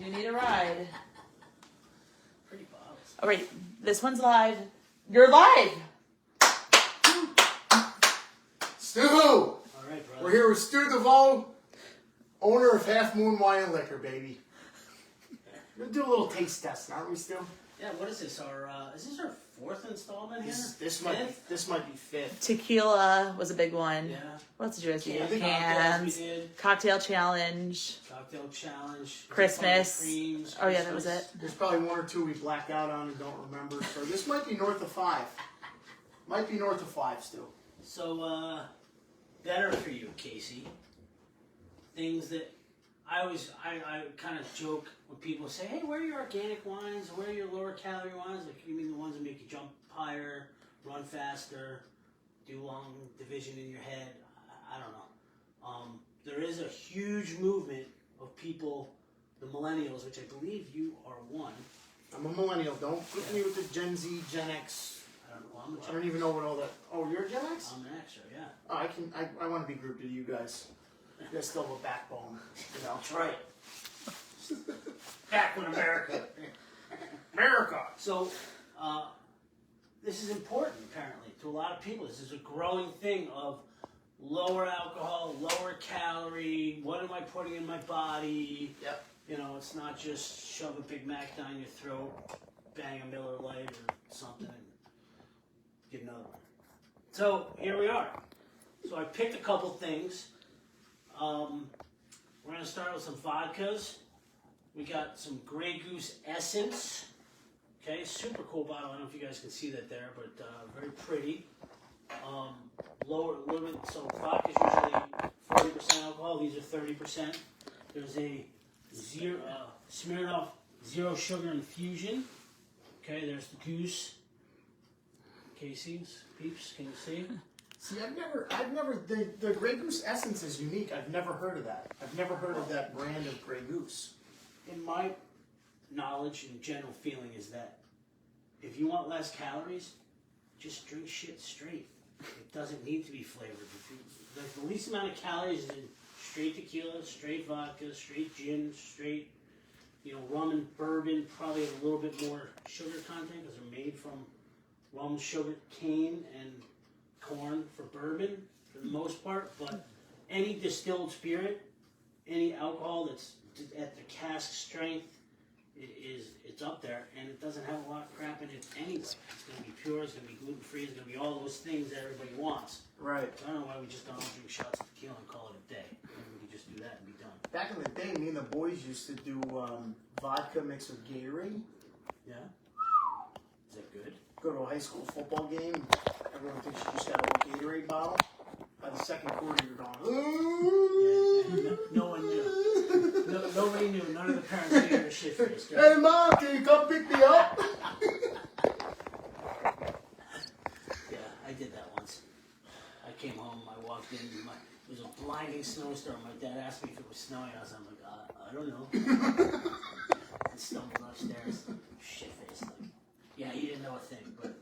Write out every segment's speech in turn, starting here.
You need a ride. Pretty bottles. All right, this one's live. You're live. Stu! All right, brother. We're here with Stu DeVoe, owner of Half Moon Wine and Liquor, baby. We're gonna do a little taste test, aren't we, Stu? Yeah, what is this? Is this our fourth installment here? This might be fifth. Tequila was a big one. Yeah. What else did you guys do? Cocktails Cans. we did. Cocktail challenge. Cocktail challenge. Christmas. Creams, Oh yeah, that was it. There's probably one or two we blacked out on and don't remember. So this might be north of 5. Might be north of 5, Stu. So, better for you, Casey. Things that I kind of joke when people say, hey, where are your organic wines? Where are your lower calorie wines? Like, you mean the ones that make you jump higher, run faster, do long division in your head? I don't know. There is a huge movement of people, the millennials, which I believe you are one. I'm a millennial. Don't put me with the Gen Z, Gen X. I don't know. I don't even know what all that. Oh, you're a Gen X? I'm an extra, yeah. Oh, I want to be grouped with you guys. You guys still have a backbone, you know. That's right. Back in America. America. So, this is important, apparently, to a lot of people. This is a growing thing of lower alcohol, lower calorie, what am I putting in my body? Yep. You know, it's not just shove a Big Mac down your throat, bang a Miller Lite or something, and get another one. So, here we are. So I picked a couple things. We're going to start with some vodkas. We got some Grey Goose Essence. Okay, super cool bottle. I don't know if you guys can see that there, but very pretty. Lower limit, so vodka's usually 40% alcohol. These are 30%. There's a Smirnoff Zero Sugar Infusion. Okay, there's the Goose. Casey's peeps, can you see? See, I've never, the Grey Goose Essence is unique. I've never heard of that. I've never heard of that brand of Grey Goose. In my knowledge and general feeling is that if you want less calories, just drink shit straight. It doesn't need to be flavored. The least amount of calories is in straight tequila, straight vodka, straight gin, straight, rum and bourbon. Probably a little bit more sugar content because they're made from rum, sugar cane, and corn for bourbon for the most part. But any distilled spirit, any alcohol that's at the cask strength, it's up there, and it doesn't have a lot of crap in it anyway. It's going to be pure, it's going to be gluten-free, it's going to be all those things that everybody wants. Right. So I don't know why we just don't drink shots of tequila and call it a day. Maybe we could just do that and be done. Back in the day, me and the boys used to do vodka mixed with Gatorade. Yeah? Is that good? Go to a high school football game. Everyone thinks you just got a little Gatorade bottle. By the second quarter, you're going, Yeah, no one knew. Nobody knew. None of the parents knew their shit face. Hey, Mom, can you come pick me up? Yeah, I did that once. I came home, I walked in, it was a blinding snowstorm. My dad asked me if it was snowing. I was like, I don't know. And stumbled upstairs, shit-faced. Like, yeah, he didn't know a thing, but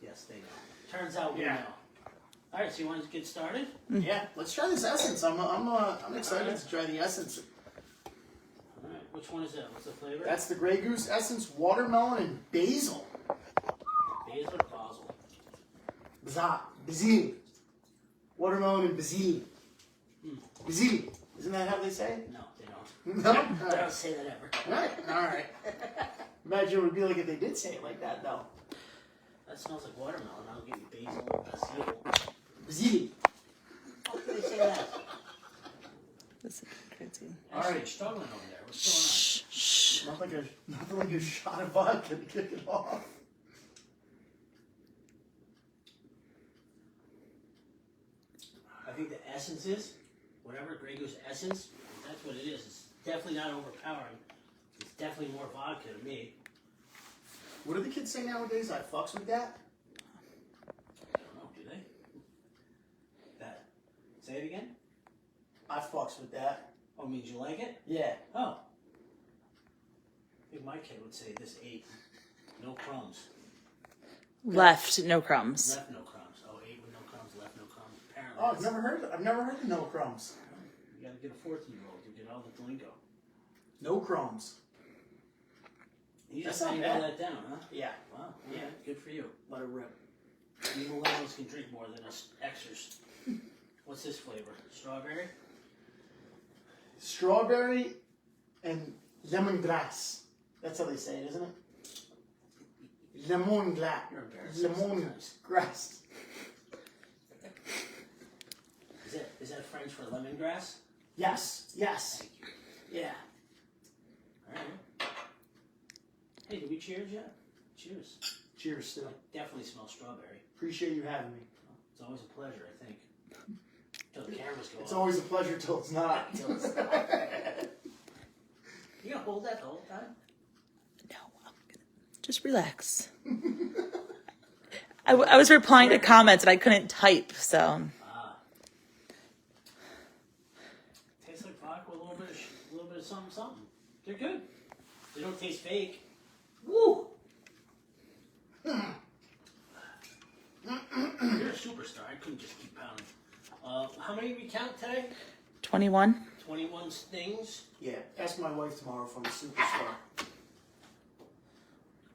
yes, they know. Turns out we know. All right, so you want to get started? Yeah, let's try this Essence. I'm excited to try the Essence. All right, which one is that? What's the flavor? That's the Grey Goose Essence, watermelon and basil. Basil or basil? Basil. Watermelon and basil. Basil. Isn't that how they say it? No, they don't. No? They don't say that ever. All right. Imagine it would be like if they did say it like that, though. That smells like watermelon. I'll give you basil or basil. Basil. How can they say that? This is crazy. All right. You're struggling over there. What's Shh. Nothing like a shot of vodka to kick it off. I think the essence is, whatever Grey Goose Essence, that's what it is. It's definitely not overpowering. It's definitely more vodka to me. What do the kids say nowadays? I fucks with that? I don't know, do they? That. Say it again? I fucks with that. Oh, means you like it? Yeah. Oh. I think my kid would say this ate no crumbs. Left, no crumbs. Left no crumbs. Oh, ate with no crumbs, left no crumbs. Apparently. Oh, I've never heard of no crumbs. You gotta get a 14-year-old to get all the lingo. No crumbs. You That's just not nailed bad. that down, huh? Yeah. Wow. Yeah. Yeah. Good for you. Let it rip. You millennials can drink more than us Xers. What's this flavor? Strawberry? Strawberry and lemongrass. That's how they say it, isn't it? Lemongrass. You're embarrassing. Lemongrass. Is that French for lemongrass? Yes. Yes. Thank you. Yeah. All right. Hey, did we cheers yet? Cheers. Cheers, Stu. Definitely smell strawberry. Appreciate you having me. It's always a pleasure, I think. Till the cameras go It's off. always a pleasure till it's not. Till it's not. You gonna hold that the whole time? No, I'm gonna just relax. I was replying to comments and I couldn't type, so. Tastes like vodka with a little bit of something. They're good. They don't taste fake. Woo! You're a superstar. I couldn't just keep pounding. How many did we count today? 21. 21 things. Yeah. Ask my wife tomorrow if I'm a superstar.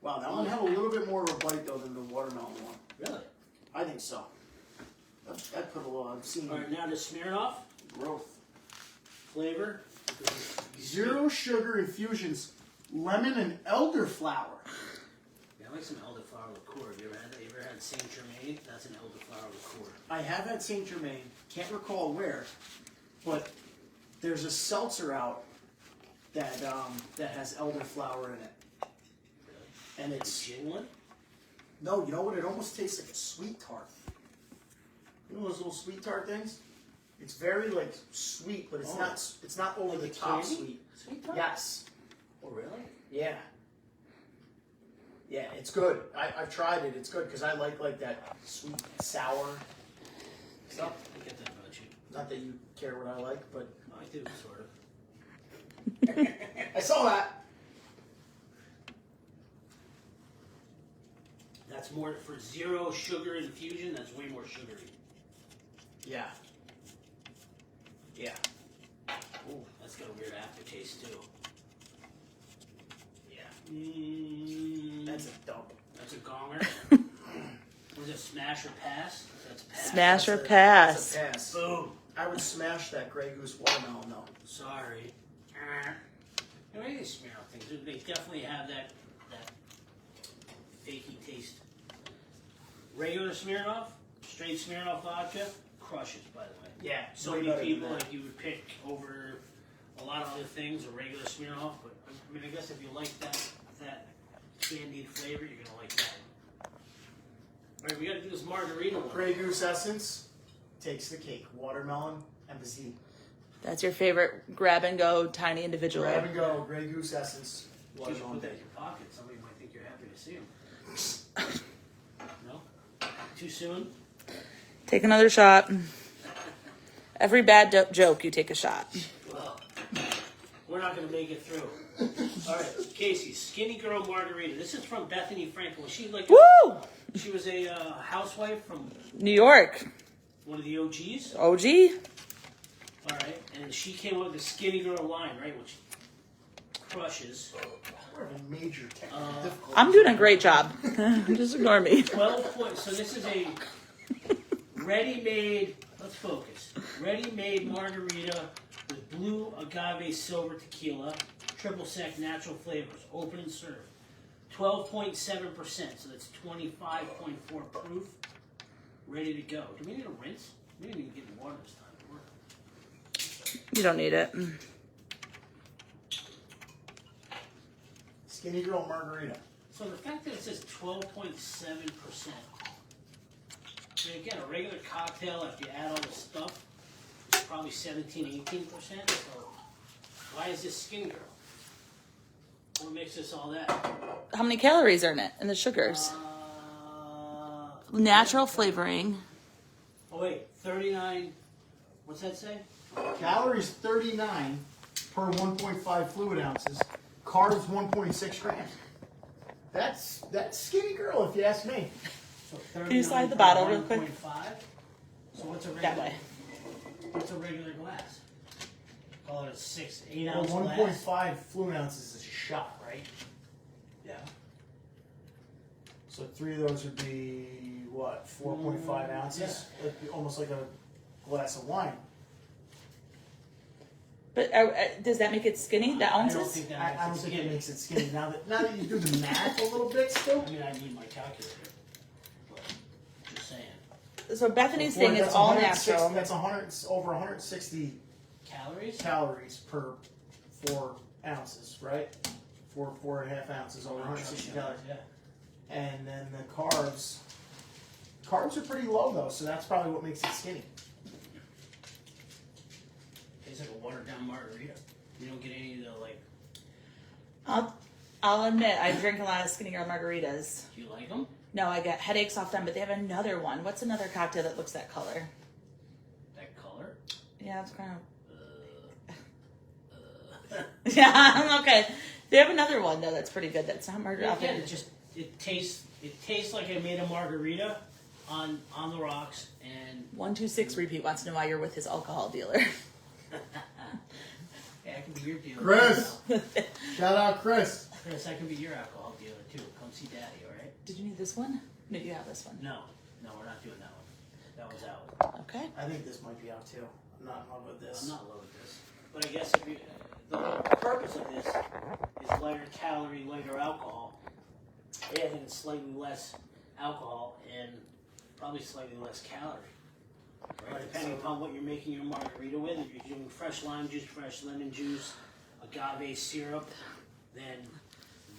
Wow, that one had a little bit more of a bite though than the watermelon one. Really? I think so. That put a lot. I've seen All right, now to Smirnoff. growth. Flavor. Zero sugar infusions, lemon and elderflower. Yeah, I like some elderflower liqueur. Have you ever had that? You ever had Saint Germain? That's an elderflower liqueur. I have had Saint Germain. Can't recall where, but there's a seltzer out that has elderflower in it, and it's Gin one? no. You know what? It almost tastes like a sweet tart. You know those little sweet tart things? It's very like sweet, but it's Oh. not. It's not over Like the a top candy? sweet. Sweet tart? Yes. Oh, really? Yeah. Yeah, it's good. I've tried it. It's good because I like that sweet sour stuff. I get that about you. Not that you care what I like, but I do, sort of. I saw that. That's more for zero sugar infusion. That's way more sugary. Yeah. Yeah. Ooh, that's got a weird aftertaste too. Yeah. That's That's a dump. a gonger. Was it smash or pass? That's pass. Smash or That's pass. a pass. Boom. I would smash that Grey Goose watermelon though. Sorry. You know, these Smirnoff things, they definitely have that fakey taste. Regular Smirnoff, straight Smirnoff vodka, crushes, by the way. Yeah. So way many better than people that. like you would pick over a lot of other things, a regular Smirnoff, but I mean, I guess if you like that candied flavor, you're gonna like that. All right, we gotta do this margarita one. Grey Goose essence takes the cake. Watermelon and the Z. That's your favorite grab and go tiny individual. Grab and go. Grey Goose essence. You should Watermelon. put that in your pocket. Somebody might think you're happy to see them. No? Too soon? Take another shot. Every bad joke, you take a shot. Well, we're not going to make it through. All right, Casey, Skinny Girl Margarita. This is from Bethany Frankel. Was she like Woo! she was a housewife from New York. one of the OGs? OG. All right, and she came up with the Skinny Girl line, right, which crushes. We're having major technical difficulties. I'm doing a great job. Just ignore me. 12 points. So this is a ready-made, let's focus, ready-made margarita with blue agave silver tequila, triple sec natural flavors, open and serve. 12.7%, so that's 25.4 proof, ready to go. Do we need a rinse? We didn't even get in water this time. You don't need it. Skinny Girl Margarita. So the fact that it says 12.7%, I mean, again, a regular cocktail, if you add all the stuff, it's probably 17, 18%. So why is this Skinny Girl? What makes this all that? How many calories are in it? And the sugars? Natural flavoring. Oh wait, 39. What's that say? Calories 39 per 1.5 fluid ounces. Carbs 1.6 grams. That's Skinny Girl, if you ask me. So Can you slide the bottle real quick? 1.5. So what's a regular? That way. What's a regular glass? call it a 8 Well, ounce glass. 1.5 fluid ounces is a shot, right? Yeah. So 3 of those would be, what, 4.5 ounces? That'd be almost like a glass of wine. But does that make it skinny, the I don't ounces? think that I don't makes it think it skinny. makes it skinny. Now that you do the math a little bit still. I mean, I need my calculator. But just saying. So Bethany's So saying it's that's all 106 natural. That's over 160 Calories? calories per 4 ounces, right? 4.5 ounces, over 160 calories. Yeah. And then the carbs are pretty low though, so that's probably what makes it skinny. Tastes like a watered down margarita. You don't get any of the, like, I'll admit, I drink a lot of Skinny Girl margaritas. do you like them? No, I get headaches off them, but they have another one. What's another cocktail that looks that color? That color? Yeah, it's kind of. Yeah, okay. They have another one though that's pretty good. That's not margarita. Again, it tastes like I made a margarita on the rocks, and 126 repeat wants to know why you're with his alcohol dealer. hey, I can be your dealer. Chris! Shout out Chris. Chris, I can be your alcohol dealer too. Come see Daddy, all right? Did you need this one? No, you have this one. No, we're not doing that one. That one's out. Okay. I think this might be out too. I'm not in love with this. I'm not in love with this. But I guess the whole purpose of this is lighter calorie, lighter alcohol. Adding slightly less alcohol and probably slightly less calorie. Right? Depending upon what you're making your margarita with. If you're doing fresh lime juice, fresh lemon juice, agave syrup, then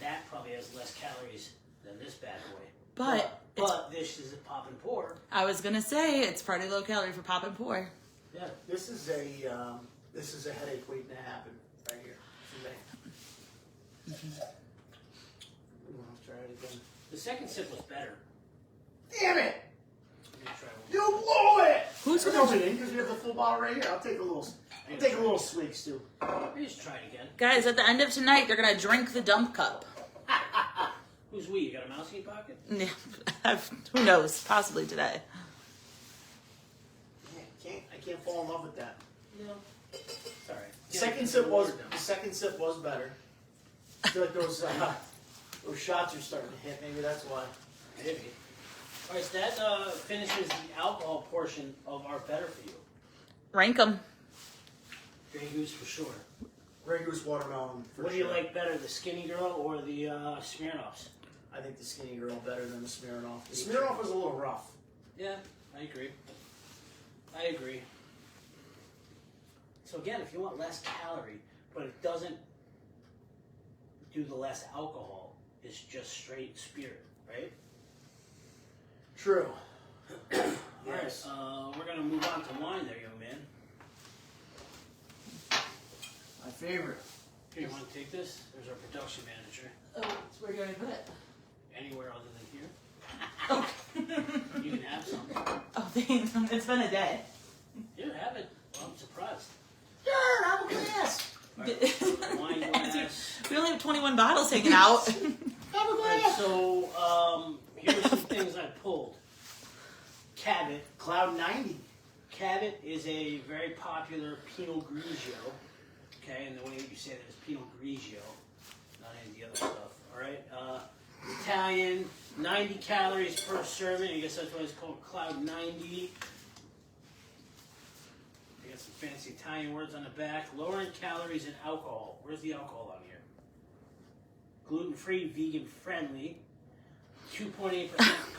that probably has less calories than this bad boy. But this is a pop and pour. I was gonna say it's pretty low calorie for pop and pour. Yeah. This is a headache waiting to happen right here for me. Let's try it again. The second sip was better. Damn it! Let me try one. You blew it! Who's Throw gonna it in because we have the full bottle right here. I'll take a little swig, Stu. Let me just try it again. Guys, at the end of tonight, they're gonna drink the dump cup. Who's we? You got a mouse in your pocket? Yeah, who knows? Possibly today. I can't fall in love with that. No. Sorry. The second sip was better. I feel like those shots are starting to hit. Maybe that's why. Maybe. All right, so that finishes the alcohol portion of our better for you. Rank them. Grey Goose for sure. Grey Goose watermelon. For What do sure. you like better, the Skinny Girl or the Smirnoffs? I think the Skinny Girl better than the Smirnoff. The Smirnoff was a little rough. Yeah, I agree. So again, if you want less calorie, but it doesn't do the less alcohol, it's just straight spirit, right? True. All right, we're gonna move on to wine there, young man. My favorite. Here, you want to take this? There's our production manager. Oh, so where do you want to put it? Anywhere other than here. Oh, You can have some. oh thanks. It's been a day. Here, have it. Well, I'm surprised. Sure, have a glass. All right, wine glass. We only have 21 bottles hanging out. Have a All right, glass. so here's some things I pulled. Cabot. Cloud 90. Cabot is a very popular Pinot Grigio. Okay, and the way that you say that is Pinot Grigio, not any of the other stuff. All right, Italian, 90 calories per serving. I guess that's why it's called Cloud 90. They got some fancy Italian words on the back. Lower in calories and alcohol. Where's the alcohol on here? Gluten-free, vegan-friendly. 2.8%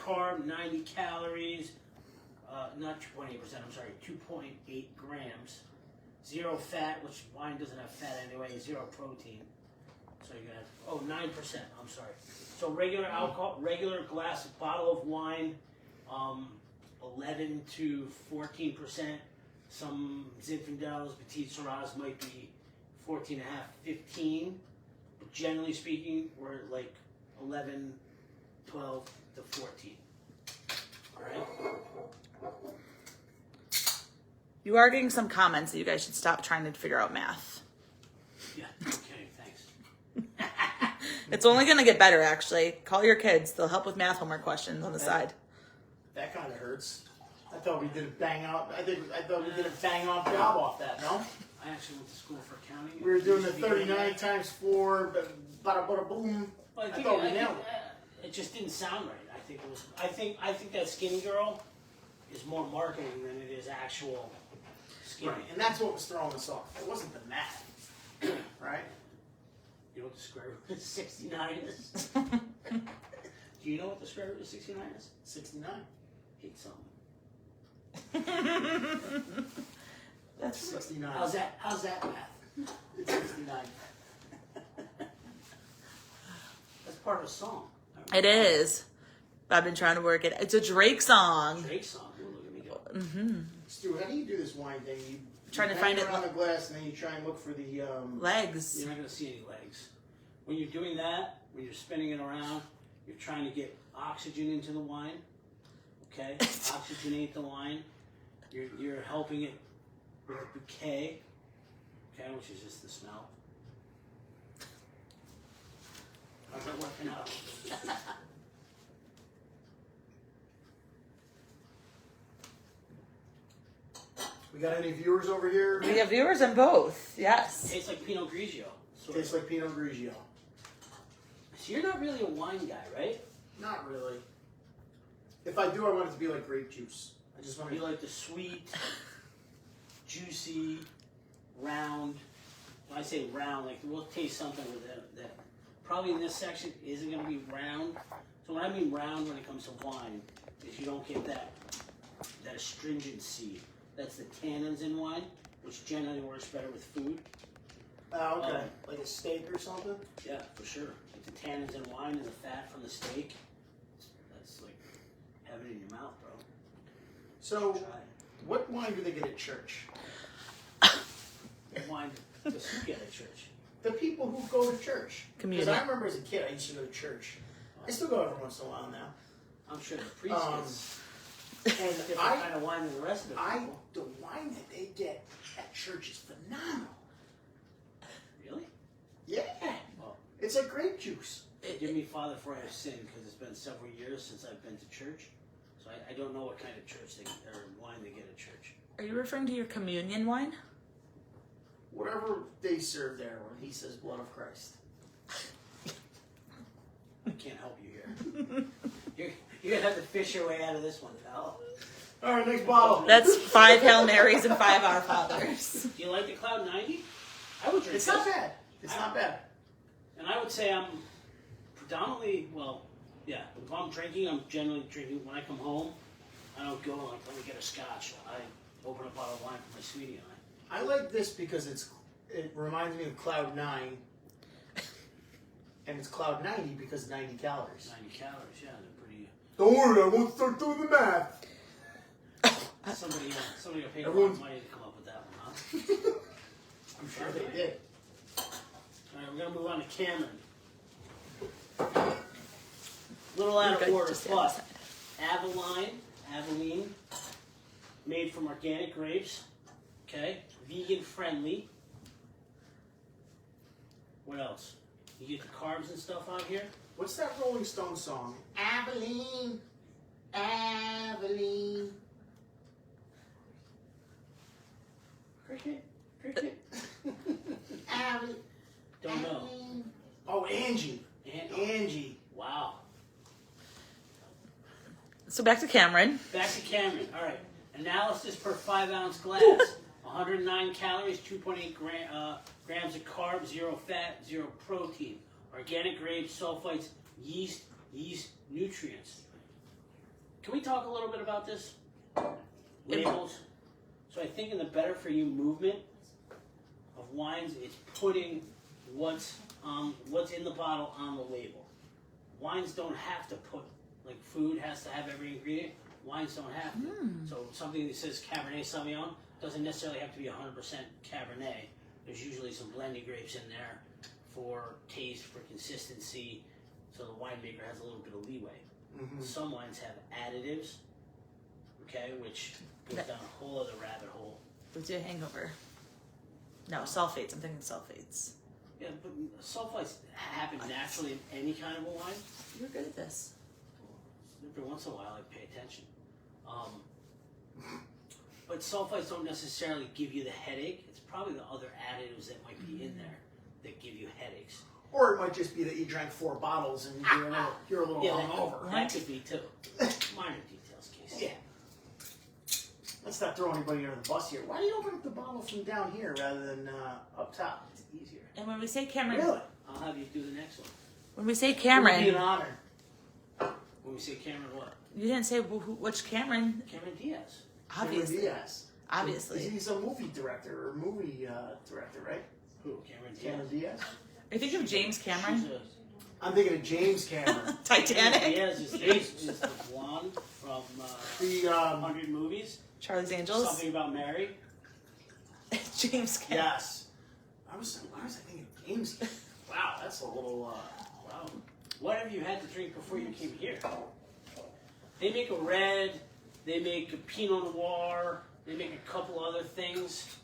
carb, 90 calories. Not 2.8%, I'm sorry, 2.8 grams. 0 fat, which wine doesn't have fat anyway, 0 protein. So you're gonna have, 9%, I'm sorry. So regular alcohol, regular bottle of wine, 11 to 14%. Some Zinfandels, Petit Syrahs might be 14.5, 15. But generally speaking, we're at like 11, 12 to 14. All right? You are getting some comments that you guys should stop trying to figure out math. Yeah, okay, thanks. It's only going to get better, actually. Call your kids. They'll help with math homework questions on the side. That kind of hurts. I thought we did a bang out. I thought we did a bang off job off that. No. I actually went to school for accounting. We were doing the 39 times 4, bada bada boom. Well, I thought we nailed it just didn't sound right. I think it was. I think that skinny girl is more marketing than it is actual skinny. Right, and that's what was throwing us off. It wasn't the math, right? You know what the square root of 69 is? Do you know what the square root of 69 is? 69. 8 something. That's 69. How's that math? It's 69. That's part of a song. it is. I've been trying to work it. It's a Drake song. Drake song. Ooh, look at me go. Stu, how do you do this wine thing? You Trying to hang find it around the glass, and then you try and look for the legs. You're not going to see any legs. When you're doing that, when you're spinning it around, you're trying to get oxygen into the wine. Okay? Oxygenate the wine. You're helping it with a bouquet. Okay? Which is just the smell. How's that working out? We got any viewers over here? We have viewers in both. Yes. Tastes like Pinot Grigio. Tastes like Pinot Grigio. So you're not really a wine guy, right? Not really. If I do, I want it to be like grape juice. I just want You to. like the sweet, juicy, round. When I say round, like we'll taste something with that probably in this section isn't going to be round. So when I mean round when it comes to wine, is you don't get that astringency. That's the tannins in wine, which generally works better with food. Oh, okay. Like a steak or something? Yeah, for sure. Like the tannins in wine and the fat from the steak. That's like have it in your mouth, bro. So, Try it. what wine do they get at church? What wine does you get at church? The people who go to church. Because Communion. I remember as a kid, I used to go to church. I still go every once in a while now. I'm sure the priest gets And different kind of wine than the rest of the people. the wine that they get at church is phenomenal. Really? Yeah. Well, It's like grape juice. forgive me, Father, for I have sinned, because it's been several years since I've been to church. So I don't know what kind of church or wine they get at church. Are you referring to your communion wine? Whatever they serve there when he says blood of Christ. I can't help you here. You're going to have to fish your way out of this one, pal. All right, next bottle. That's 5 Hail Marys and 5 Our Fathers. Do you like the Cloud 90? I would drink It's this. not bad. It's not bad. And I would say I'm predominantly, well, yeah, if I'm drinking, I'm generally drinking. When I come home, I don't go like, let me get a scotch. I open a bottle of wine for my sweetie and I like this because it reminds me of Cloud 9. And it's Cloud 90 because 90 calories. 90 calories, yeah, they're pretty. Don't worry, I won't start doing the math. Somebody will pay a lot Everyone's- of money to come up with that one, huh? I'm sure they did. All right, we're gonna move on to Cameron. Little out of Good, order, just the other but side. Aveline, made from organic grapes. Okay, vegan friendly. What else? You get the carbs and stuff on here. What's that Rolling Stone song? Aveline, Aveline. Cricket, cricket. Aveline. Don't know. Oh, Angie. Angie. Wow. So back to Cameron. Back to Cameron. All right. Analysis per 5-ounce glass. 109 calories, 2.8 grams of carbs, 0 fat, 0 protein. Organic grapes, sulfites, yeast nutrients. Can we talk a little bit about this? Labels. So I think in the Better For You movement of wines, it's putting what's in the bottle on the label. Wines don't have to put, like food has to have every ingredient. Wines don't have to. So something that says Cabernet Sauvignon doesn't necessarily have to be 100% Cabernet. There's usually some blended grapes in there for taste, for consistency, so the winemaker has a little bit of leeway. Mm-hmm. Some wines have additives, okay, which goes down a whole other rabbit hole. Gives you a hangover. No, sulfates. I'm thinking sulfates. Yeah, but sulfites happen naturally in any kind of a wine. You're good at this. Every once in a while, I pay attention. But sulfites don't necessarily give you the headache. It's probably the other additives that might be in there that give you headaches. Or it might just be that you drank 4 bottles and you're a little hungover. That could be too. Minor details, Casey. Yeah. Let's not throw anybody under the bus here. Why do you open up the bottle from down here rather than up top? It's easier. And when we say Cameron, Really? I'll have you do the next one. when we say It would be Cameron, an honor. When we say Cameron what? you didn't say which Cameron. Cameron Diaz. Obviously, Cameron Diaz. obviously. He's a movie director or movie director, right? Who? Cameron Diaz. Cameron Diaz. Are you thinking of James Cameron? She's I'm thinking of James Cameron. Cameron Titanic, Diaz is the blonde from The 100 Movies. Charlie's Angels, Something about Mary. James Cameron. yes. Why was I thinking of James? Wow, that's a little. Wow. What have you had to drink before you came here? They make a red. They make a Pinot Noir. They make a couple other things.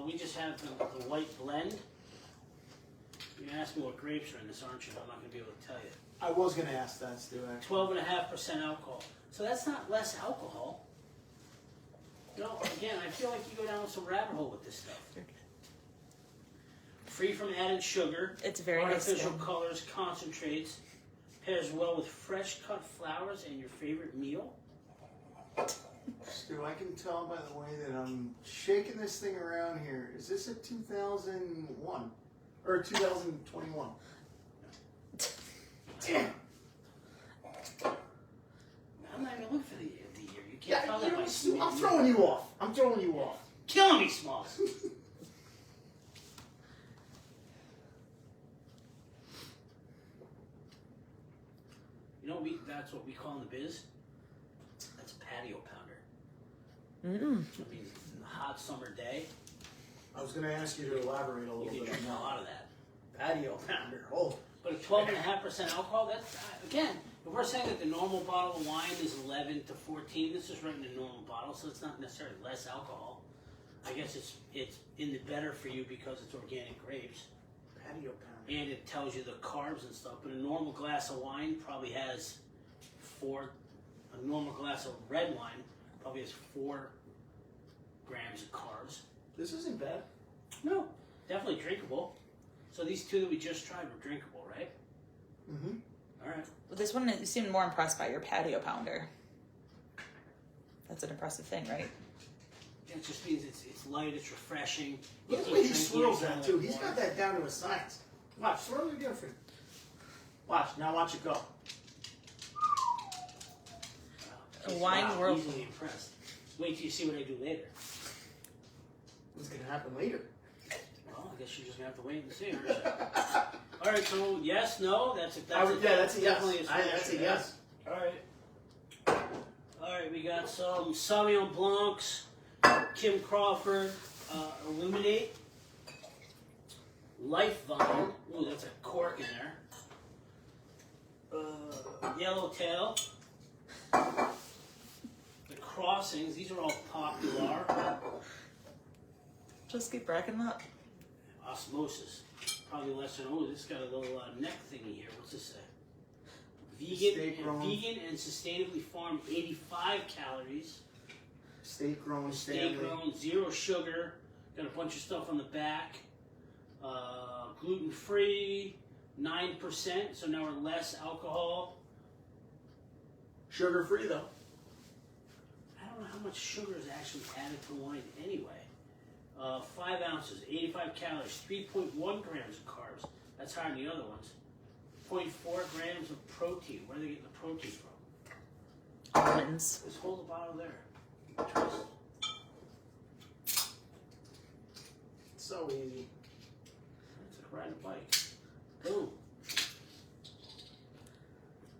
We just have the white blend. You're going to ask me what grapes are in this, aren't you? I'm not going to be able to tell you. I was going to ask that, Stu, actually. 12.5% alcohol. So that's not less alcohol. No, again, I feel like you go down some rabbit hole with this stuff. Free from added sugar. It's very nice. Artificial colors, concentrates. Pairs well with fresh cut flowers and your favorite meal. Stu, I can tell by the way that I'm shaking this thing around here. Is this a 2001? Or 2021? Damn. I'm not even looking for the year. You can't tell that by Stu, smell. I'm throwing you off. I'm throwing you off. Killing me, Smalls. You know, that's what we call in the biz. That's patio pounder. I mean, a hot summer day, I was going to ask you to elaborate a you little can bit drink on a lot of that. patio pounder. Oh, But at 12.5% alcohol, that's, again, if we're saying that the normal bottle of wine is 11 to 14, this is right in the normal bottle, so it's not necessarily less alcohol. I guess it's in the better for you because it's organic grapes. patio pounder. And it tells you the carbs and stuff. But a normal glass of wine probably has a normal glass of red wine probably has 4 grams of carbs. This isn't bad. No, definitely drinkable. So these two that we just tried were drinkable, right? Mm-hmm. All right. Well, this one, you seem more impressed by your patio pounder. That's an impressive thing, right? It just means it's light, it's refreshing. Look at the way he swirls that, too. He's got that down to a science. Watch, swirl it again for you. Watch, now watch it go. A wine world. Easily impressed. Wait till you see what I do later. What's going to happen later? Well, I guess you're just going to have to wait and see. Aren't you? All right, so yes, no, that's a Yeah, that's a yes. definitely That's a yes. All right, we got some Sauvignon Blancs, Kim Crawford, Illuminate, Life Vine. Ooh, that's a cork in there. Yellowtail. The Crossings. These are all popular. Just keep racking them up. Osmosis. Probably less than, oh, this got a little neck thingy here. What's this say? Vegan and sustainably farmed, 85 calories. State grown, State grown, 0 sugar. Got a bunch of stuff on the back. Gluten-free, 9%. So now we're less alcohol. Sugar free though. I don't know how much sugar is actually added to wine anyway. 5 ounces, 85 calories, 3.1 grams of carbs. That's higher than the other ones. 0.4 grams of protein. Where are they getting the protein from? Almonds. Just hold the bottle there. Trust. So easy. It's like riding a bike. Boom.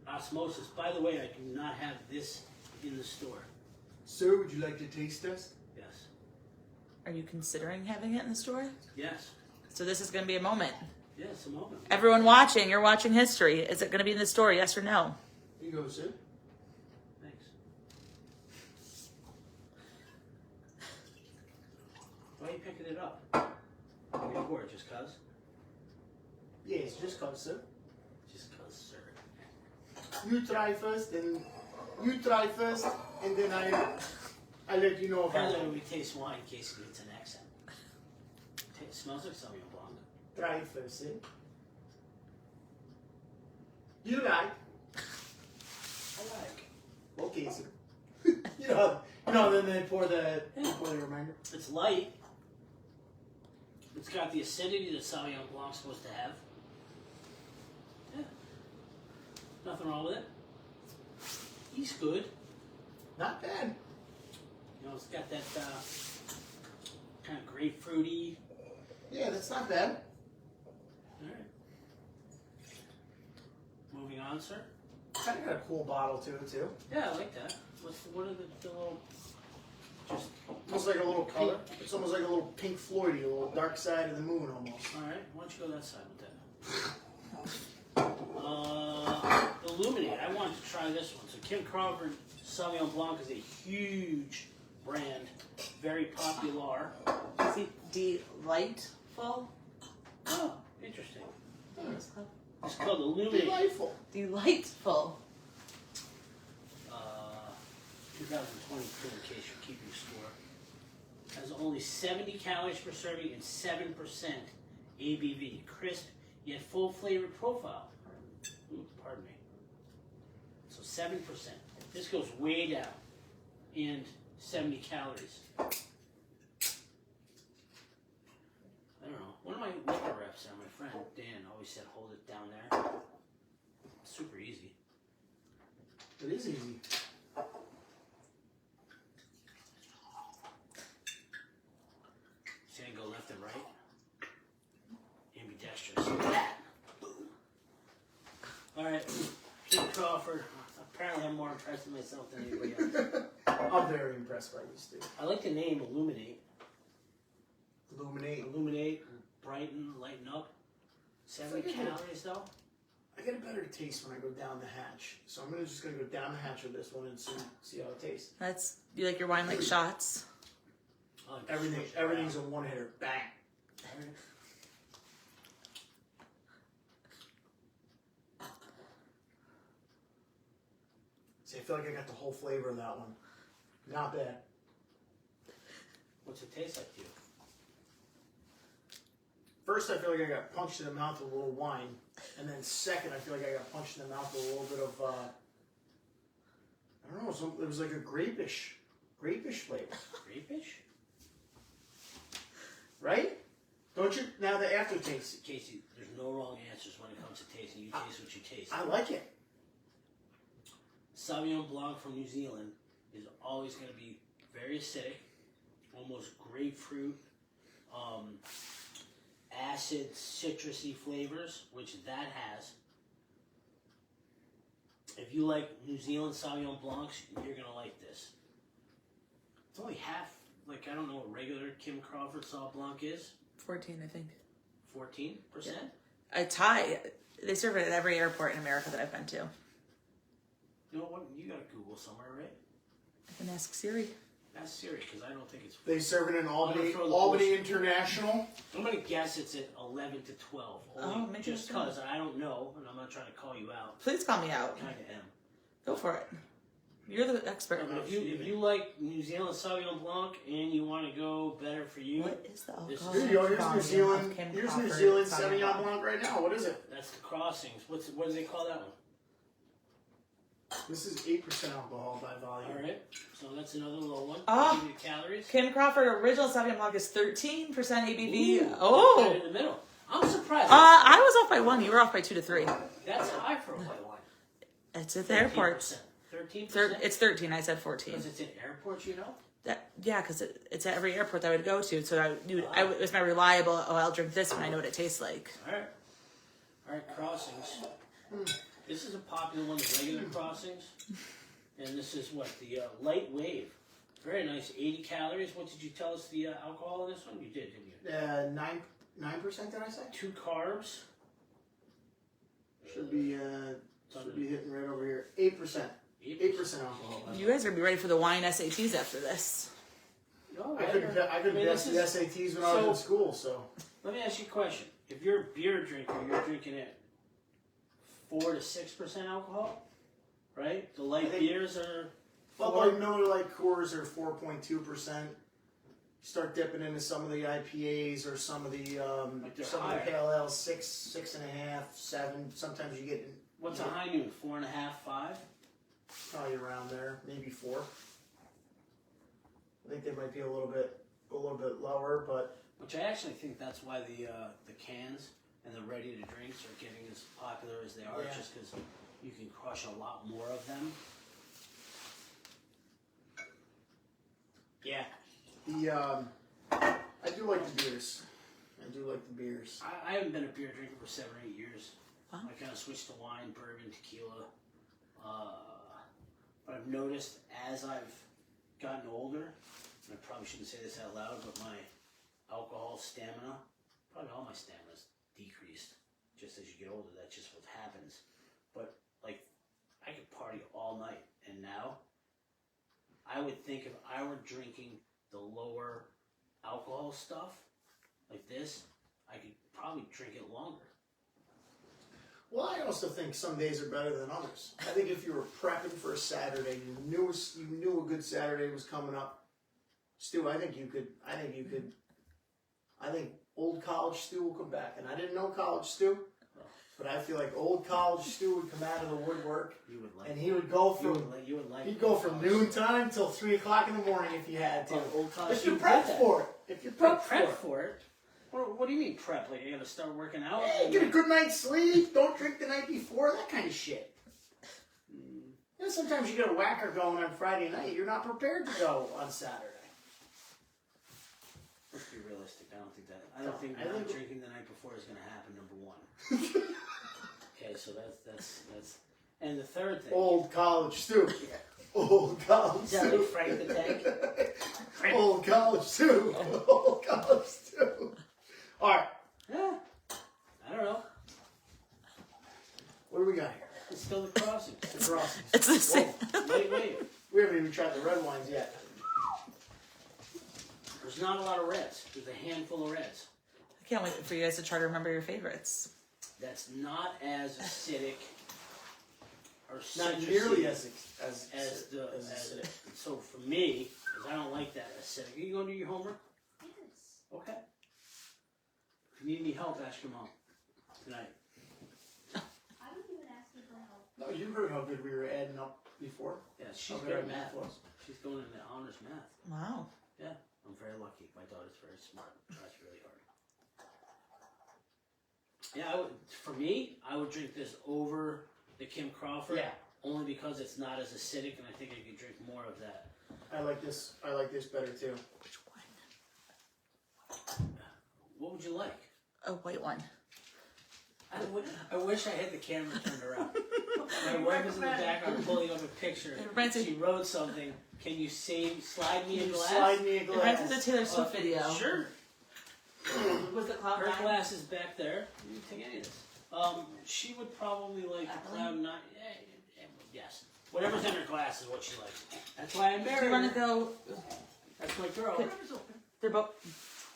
Osmosis. By the way, I do not have this in the store. Sir, would you like to taste test? Yes. Are you considering having it in the store? Yes. So this is going to be a moment. Yes, a moment. Everyone watching, you're watching history. Is it going to be in the store, yes or no? Here you go, sir. Thanks. Why are you picking it up? Are you poor just cuz? Yeah, it's just cause, sir. Just cuz, sir. You try first, and then I let you know if I Apparently, we taste wine in case it gets an accent. It smells like Sauvignon Blanc. try it first. See? You like? I like. Okay, so you know, then they pour the reminder. It's light. It's got the acidity that Sauvignon Blanc's supposed to have. Yeah. Nothing wrong with it. He's good. Not bad. You know, it's got that kind of grapefruity. Yeah, that's not bad. All right. Moving on, sir. Kind of got a cool bottle to it too. Yeah, I like that. What are the little? Just Almost like a little color. pink, it's almost like a little Pink Floydy, a little Dark Side of the Moon almost. all right. Why don't you go that side with that? Illuminate. I wanted to try this one. So Kim Crawford Sauvignon Blanc is a huge brand, very popular. Is it delightful? Oh, interesting. It's called Illuminate. Delightful. Delightful. 2022, in case you're keeping score. Has only 70 calories per serving and 7% ABV. Crisp, yet full flavored profile. Ooh, pardon me. So 7%. This goes way down. And 70 calories. I don't know. One of my liquor reps, my friend Dan, always said hold it down there. Super easy. It is easy. See, I go left and right. Ambidextrous. All right, Kim Crawford. Apparently, I'm more impressed with myself than anybody else. I'm very impressed by these two. I like the name Illuminate. Illuminate. Brighten, lighten up. 70 calories though. I get a better taste when I go down the hatch. So I'm just gonna go down the hatch with this one and see how it tastes. You like your wine like shots? I like Everything's a one hitter. Bang. See, I feel like I got the whole flavor of that one. Not bad. What's it taste like to you? First, I feel like I got punched in the mouth with a little wine, and then second, I feel like I got punched in the mouth with a little bit of I don't know. It was like a grapish flavor. Grapish? Right? Don't you? Now the aftertaste. Casey, there's no wrong answers when it comes to tasting. You taste what you taste. I like it. Sauvignon Blanc from New Zealand is always going to be very acidic, almost grapefruit, acid, citrusy flavors, which that has. If you like New Zealand Sauvignon Blancs, you're going to like this. It's only half, like, I don't know what regular Kim Crawford Sauvignon Blanc is. 14, I think. 14%? Yeah. A Thai. They serve it at every airport in America that I've been to. You know what? You got to Google somewhere, right? I can ask Siri. That's serious, because I don't think it's... They serve it in Albany Albany International. I'm going to guess it's at 11 to 12. Only maybe just so. because I don't know, and I'm not trying to call you out. Please call me out. I kind of am. Go for it. You're the expert. But if you like New Zealand Sauvignon Blanc and you want to go better for you, What is the this alcohol? is- Here you go. Here's volume New Zealand. of Kim Here's New Crawford Zealand Sauvignon Sauvignon Blanc. Blanc right now. What is it? that's the crossings. What do they call that one? This is 8% alcohol by volume. All right, so that's another low one. Ah. Give you the calories. Kim Crawford original Sauvignon Blanc is 13% ABV. Ooh, right Oh. in the middle. I'm surprised. I was off by 1. You were off by 2 to 3. That's high for a white wine. It's at the airports. 13%. It's 13. I said 14. Because it's in airports, you know. Yeah, because it's at every airport that I would go to. So it was my reliable. Oh, I'll drink this when I know what it tastes like. All right, crossings. This is a popular one, the regular crossings. And this is what? The light wave. Very nice, 80 calories. What did you tell us the alcohol in this one? You did, didn't you? 9%, did I say? 2 carbs. Should be hitting right over here. 8%. 8% alcohol. You guys are going to be ready for the wine SATs after this. No, I couldn't pass the SATs when I was in school, so. Let me ask you a question. If you're a beer drinker, you're drinking at 4 to 6% alcohol, right? The light beers are But like Miller Lite Coors are 4.2%. Start dipping into some of the IPAs or some of the some of the pale ales, 6.5, 7. Sometimes you get. What's a high noon? 4.5, 5? Probably around there, maybe 4. I think they might be a little bit lower, but. Which I actually think that's why the cans and the ready to drinks are getting as popular as they are, just because you can crush a lot more of them. Yeah. I do like the beers. I haven't been a beer drinker for 7 or 8 years. Huh? I kind of switched to wine, bourbon, tequila. But I've noticed as I've gotten older, and I probably shouldn't say this out loud, but my alcohol stamina, probably all my stamina's decreased just as you get older. That's just what happens. But like, I could party all night, and now I would think if I were drinking the lower alcohol stuff like this, I could probably drink it longer. Well, I also think some days are better than others. I think if you were prepping for a Saturday, you knew a good Saturday was coming up. Stu, I think old college Stu will come back. And I didn't know college Stu, but I feel like old college Stu would come out of the woodwork, and he would go from noontime till 3 o'clock in the morning if you had to. Old college If you're prepped for it. If you're prepped for it. What do you mean prep? Like you gotta start working out? Hey, get a good night's sleep. Don't drink the night before. That kind of shit. And sometimes you get a whacker going on Friday night. You're not prepared to go on Saturday. Let's be realistic. I don't think not drinking the night before is gonna happen. Number 1. Okay, so that's. And the third thing. Old college Stu. Yeah. Old college Stu. Is that like Frank the Tank? Old college Stu. Old college Stu. All right. Yeah. I don't know. What do we got here? It's still the crossing. The crossing. It's the same. Wait. We haven't even tried the red wines yet. There's not a lot of reds. There's a handful of reds. I can't wait for you guys to try to remember your favorites. That's not as acidic or Not citrusy nearly as acidic. So for me, because I don't like that acidic. Are you going to do your homework? Yes. Okay. If you need any help, ask your mom tonight. I don't even ask you for help. No, you heard how good we were adding up before. Yeah, she's How good at good math. was. She's going into honors math. Wow. Yeah, I'm very lucky. My daughter's very smart. Tries really hard. Yeah, for me, I would drink this over the Kim Crawford. Yeah. Only because it's not as acidic, and I think I could drink more of that. I like this better too. Which one? What would you like? A white one. I wish I had the camera turned around. My wife is in the background pulling up a picture. She wrote something. Can you slide me a glass? Slide me a It reminds me of glass. the Taylor Swift video. Sure. Was the Cloud Her 9? glass is back there. You can take any of this. She would probably like the Cloud 9. Yes. Whatever's in her glass is what she likes. That's why I'm Do married. you want to go? That's my girl. They're both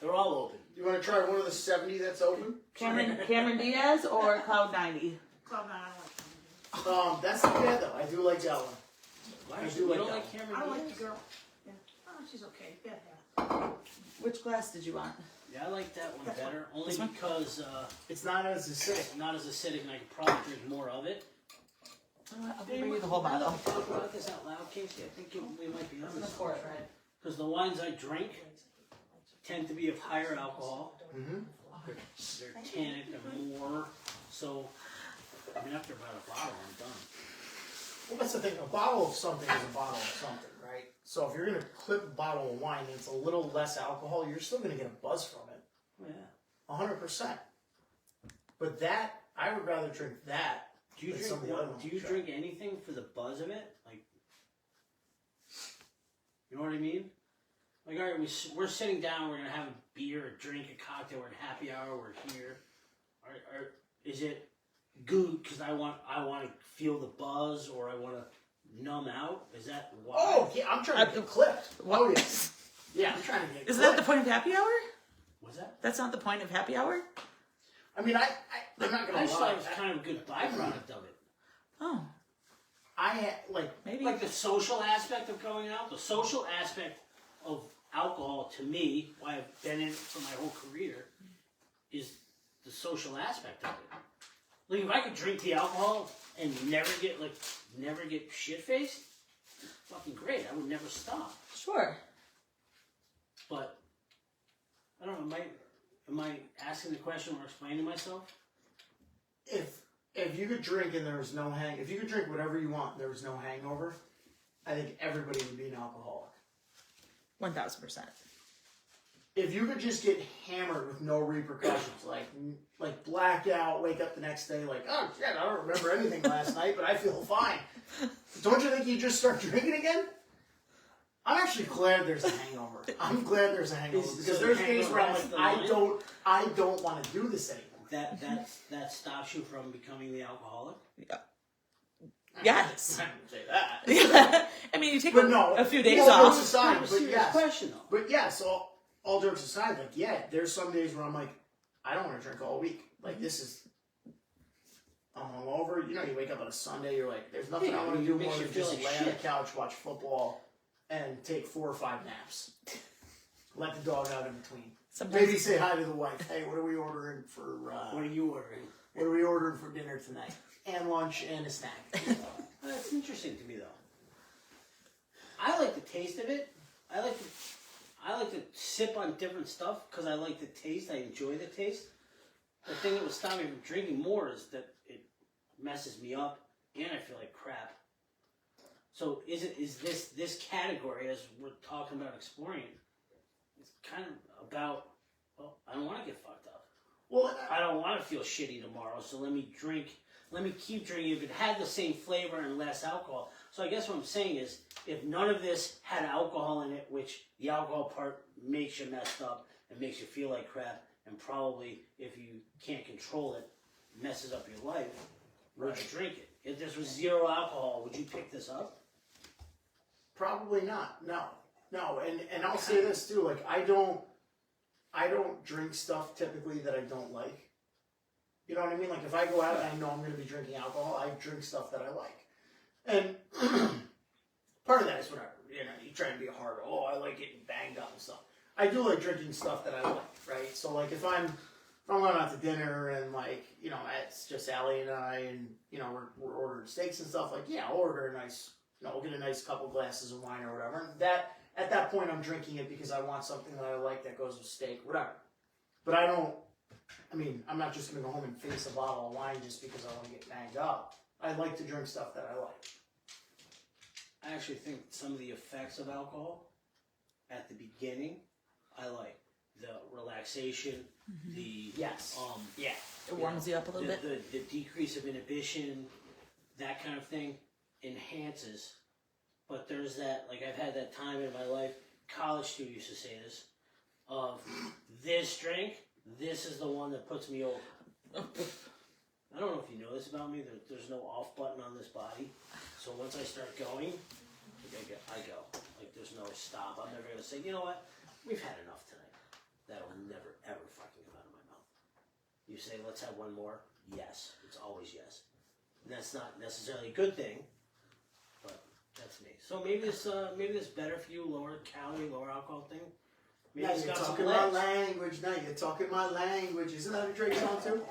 They're all open. You want to try one of the 70 that's open? Cameron Diaz or Cloud 90? Cloud 9, I like Cloud 9. That's not bad though. I do like that one. Why I you do don't like like that. Cameron I Diaz? like the girl. Yeah. Oh, she's okay. Yeah. Which glass did you want? Yeah, I like that one better. Only This one? because It's not as acidic. it's not as acidic and I could probably drink more of it. I'll bring you the whole bottle. Talk about this out loud, Casey. I think we might be on I'm gonna this. pour it, right? Because the wines I drink tend to be of higher alcohol. Mm-hmm. They're tannic and more. So, I mean, after about a bottle, I'm done. Well, that's the thing. A bottle of something is a bottle of something, right? So if you're going to clip a bottle of wine and it's a little less alcohol, you're still going to get a buzz from it. Oh, yeah. 100%. But that, I would rather drink that. Do you than drink some of the other ones Do you we drink anything for the buzz of it? Like, you know what I mean? Like, all right, we're sitting down, we're gonna have a beer, a drink, a cocktail, we're at happy hour, we're here. Is it good because I want to feel the buzz or I want to numb out? Is that why? Oh, yeah, I'm trying to get clipped. Oh, yes. Yeah, I'm trying to get Isn't clipped. that the point of happy hour? What's that? That's not the point of happy hour? I mean, I'm not going I to just lie. thought it was kind of a good byproduct of it. Oh. Maybe. Like the social aspect of going out, the social aspect of alcohol to me, why I've been in it for my whole career, is the social aspect of it. Like if I could drink the alcohol and never get shit faced, fucking great. I would never stop. Sure. But I don't know. Am I asking the question or explaining myself? If you could drink and there was no if you could drink whatever you want and there was no hangover, I think everybody would be an alcoholic. 1,000%. If you could just get hammered with no repercussions, like blackout, wake up the next day, like, oh shit, I don't remember anything last night, but I feel fine. Don't you think you just start drinking again? I'm actually glad there's a hangover. I'm glad there's a hangover because there's days where I'm like, I don't want to do this anymore. That stops you from becoming the alcoholic? Yeah. Yes. I didn't say that. I mean, you take a few days all off. jokes aside, but yes. Question though. But yeah, so all jokes aside, like, yeah, there's some days where I'm like, I don't want to drink all week. Like, I'm hungover. You know, you wake up on a Sunday, you're like, there's nothing I want to do more than just lay on the couch, watch football, and take 4 or 5 naps. Let the dog out in between. Sometimes Maybe say hi to the wife. Hey, what are we ordering for? What are you ordering? What are we ordering for dinner tonight? And lunch and a snack. That's interesting to me, though. I like the taste of it. I like to sip on different stuff because I like the taste. I enjoy the taste. The thing that would stop me from drinking more is that it messes me up and I feel like crap. So is this category, as we're talking about exploring, it's kind of about, well, I don't want to get fucked up. Well, I don't want to feel shitty tomorrow, so let me keep drinking if it had the same flavor and less alcohol. So I guess what I'm saying is, if none of this had alcohol in it, which the alcohol part makes you messed up and makes you feel like crap, and probably, if you can't control it, messes up your life, would you drink it? If this was 0 alcohol, would you pick this up? probably not. No. And I'll say this too. Like, I don't drink stuff typically that I don't like. You know what I mean? Like, if I go out and I know I'm going to be drinking alcohol, I drink stuff that I like. And part of that is whatever. You know, you try to be hard. Oh, I like getting banged up and stuff. I do like drinking stuff that I like, right? So, like, if I'm going out to dinner and, like, you know, it's just Allie and I and, you know, we're ordering steaks and stuff, like, yeah, I'll order a nice, you know, we'll get a nice couple glasses of wine or whatever. And at that point, I'm drinking it because I want something that I like that goes with steak, whatever. But I'm not just going to go home and face a bottle of wine just because I want to get banged up. I like to drink stuff that I like. I actually think some of the effects of alcohol at the beginning, I like. The relaxation, the... Yes. It warms you up a little bit. The decrease of inhibition, that kind of thing, enhances. But there's that, like, I've had that time in my life, college students used to say this, of this drink, this is the one that puts me over. I don't know if you know this about me, there's no off button on this body. So once I start going, I go. Like, there's no stop. I'm never going to say, you know what, we've had enough tonight. That'll never, ever fucking come out of my mouth. You say, let's have one more? Yes. It's always yes. And that's not necessarily a good thing, but that's me. So maybe this better for you, lower calorie, lower alcohol thing. Maybe Now it's you're got talking some my legs. language. Now you're talking my language. Isn't that a Drake song too?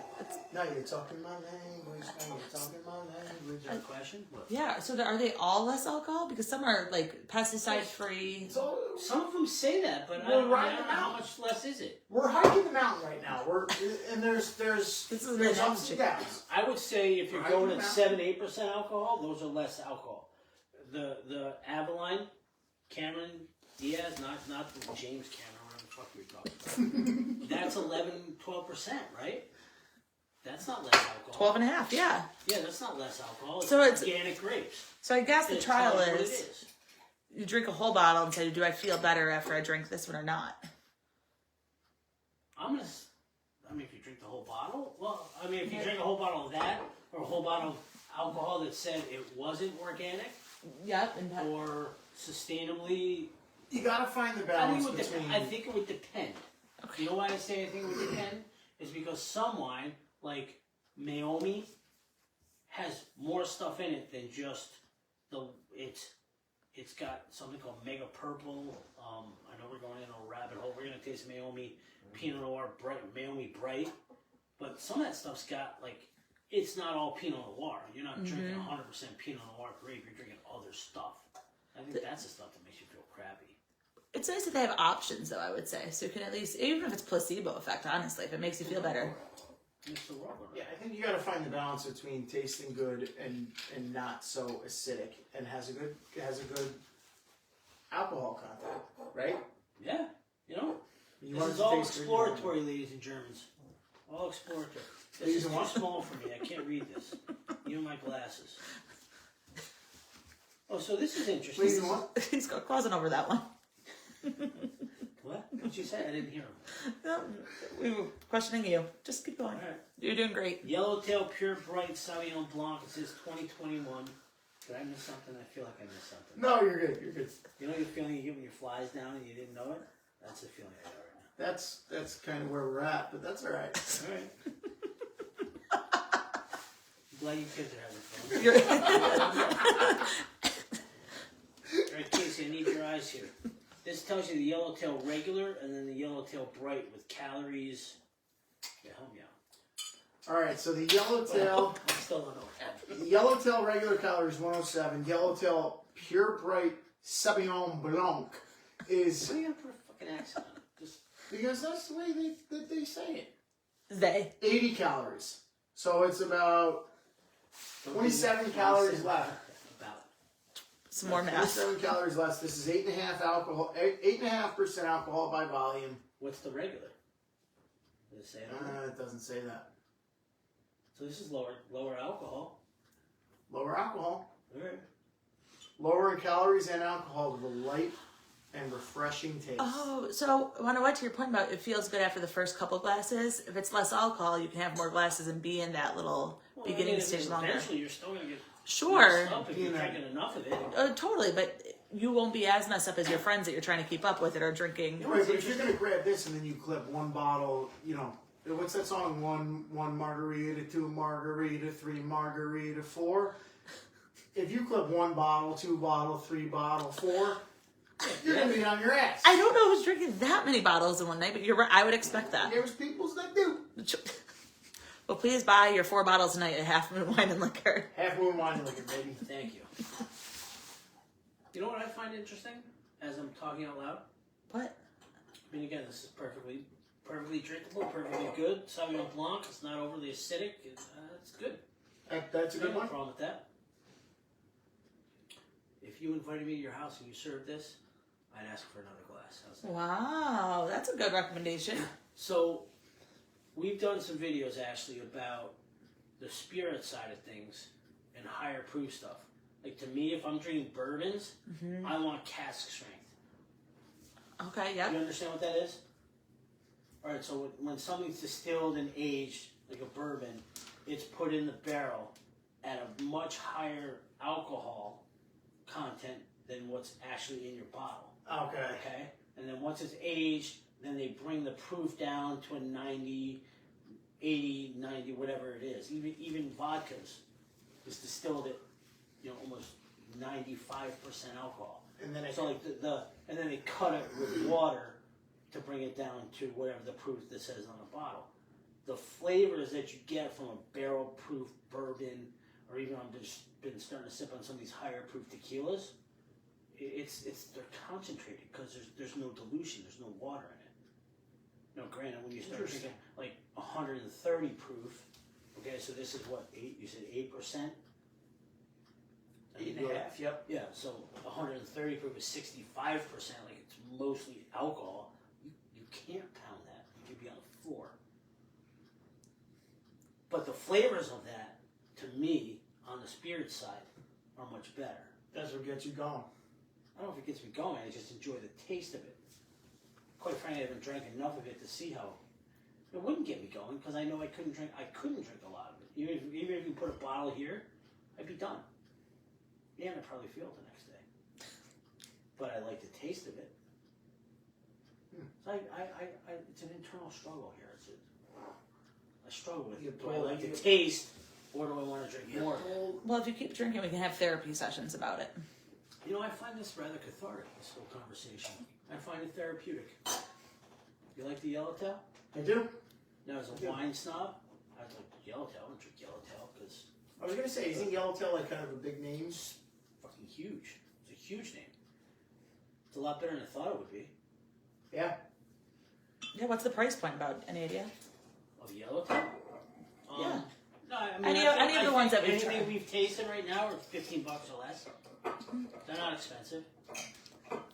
Now you're talking my language. Now you're talking my language. Is that a question? What? Yeah, so are they all less alcohol? Because some are like pesticide free. So Some of them say that, but I We're don't riding know them how out. much less is it. we're hiking the mountain right now. There's This is there's an ups and downs. I would say if you're Right going at now. 7-8% alcohol, those are less alcohol. The Avalon, Cameron Diaz, not the James Cameron, whatever the fuck you're talking about. That's 11-12%, right? That's not less alcohol. 12 and a half, yeah. Yeah, that's not less alcohol. It's So it's- organic grapes. So I guess the It trial tells you what it is you drink a whole bottle and say, do I feel better after I drink this one or not? If you drink the whole bottle, if you drink a whole bottle of that, or a whole bottle of alcohol that said it wasn't organic, Yep. And or sustainably, You gotta find the I balance think, between. I think it would depend. You know why I say I think it would depend? Is because some wine, like Maomi, has more stuff in it than just it's got something called Mega Purple. I know we're going in a rabbit hole. We're gonna taste Mayomi Pinot Noir Bright, Mayomi Bright, but some of that stuff's got like, it's not all Pinot Noir. You're not drinking 100% Pinot Noir grape. You're drinking other stuff. I think that's the stuff that makes you feel crappy. It's nice that they have options, though, I would say. So you can at least, even if it's placebo effect, honestly, if it makes you feel better. Yeah, I think you got to find the balance between tasting good and not so acidic, and has a good alcohol content, right? Yeah, you know, You this want is it to all taste good, exploratory, ladies and Germans. All exploratory. This is too small for me. I can't read this. Even my glasses. Oh, so this is interesting. Please, what? He's crossing over that one. What? What'd you say? I didn't hear him. No, we were questioning you. Just keep going. All right. You're doing great. Yellowtail Pure Bright Sauvignon Blanc. It says 2021. Did I miss something? I feel like I missed something. No, you're good. You're good. You know the feeling you get when your fly's down and you didn't know it? That's the feeling I got right now. That's kind of where we're at, but that's all right. All right. I'm glad you kids are having fun. All right, Casey, I need your eyes here. This tells you the Yellowtail Regular and then the Yellowtail Bright with calories. Yeah, help me out. All right, so the Yellowtail, I still don't know. the Yellowtail regular calories 107. Yellowtail Pure Bright Sauvignon Blanc is Why do you gotta put a fucking accent on it? Just because that's the way they say it. They. 80 calories, so it's about 27 calories left. about. Some more math. 27 calories less. This is 8.5% alcohol by volume. What's the regular? Does it say it on it? It doesn't say that. So this is lower alcohol. Lower alcohol, All right. lower in calories and alcohol with a light and refreshing taste. Oh, so when I went to your point about it feels good after the first couple glasses, if it's less alcohol, you can have more glasses and be in that little beginning stage longer. Eventually, you're still gonna get Sure. messed up if you're drinking enough of it. Totally, but you won't be as messed up as your friends that you're trying to keep up with that are drinking. Right, but if you're gonna grab this and then you clip one bottle, you know, what's that song? One margarita, 2 margarita, 3 margarita, 4. If you clip 1 bottle, 2 bottle, 3 bottle, 4, you're gonna be on your ass. I don't know who's drinking that many bottles in one night, but you're right. I would expect that. There's people that do. Well, please buy your 4 bottles a night at Half Moon Wine and Liquor. Half Moon Wine and Liquor, baby. Thank you. You know what I find interesting as I'm talking out loud? What? I mean, again, this is perfectly drinkable, perfectly good. Sauvignon Blanc. It's not overly acidic. It's good. That's a I good have no one. problem with that. If you invited me to your house and you served this, I'd ask for another glass. How's that? Wow, that's a good recommendation. So, we've done some videos, Ashley, about the spirit side of things and higher proof stuff. Like, to me, if I'm drinking bourbons, I want cask strength. Okay, Do yeah. you understand what that is? All right, so when something's distilled and aged, like a bourbon, it's put in the barrel at a much higher alcohol content than what's actually in your bottle. Okay. Okay? And then once it's aged, then they bring the proof down to a 90, 80, 90, whatever it is. Even vodkas is distilled at, almost 95% alcohol. And then So like and then they cut it with water to bring it down to whatever the proof that says on the bottle. The flavors that you get from a barrel proof bourbon, or even I've been starting to sip on some of these higher proof tequilas, they're concentrated because there's no dilution, there's no water in it. No, granted, when you start drinking like 130 proof, okay, so this is what, 8? You said 8%? 8.5. Yep. Yeah, so 130 proof is 65%, like it's mostly alcohol. You can't pound that. You could be on the floor. But the flavors of that, to me, on the spirit side, are much better. That's what gets you going. I don't know if it gets me going, I just enjoy the taste of it. Quite frankly, I haven't drank enough of it to see how it wouldn't get me going, because I know I couldn't drink a lot of it. Even if you put a bottle here, I'd be done. And I'd probably feel it the next day. But I like the taste of it. So it's an internal struggle here. I struggle with, do I like the taste, or do I want want to drink more. Well, if you keep drinking, we can have therapy sessions about it. You know, I find this rather cathartic, this whole conversation. I find it therapeutic. You like the Yellowtail? I do. Now, as a wine snob, I like Yellowtail. I don't drink Yellowtail because I was gonna say, isn't Yellowtail like kind of a big name? it's fucking huge. It's a huge name. It's a lot better than I thought it would be. Yeah. Yeah, what's the price point about? Any idea? Of Yellowtail? Yeah. No, I mean, Any of the ones that we've anything tried. we've tasted right now are $15 or less. They're not expensive.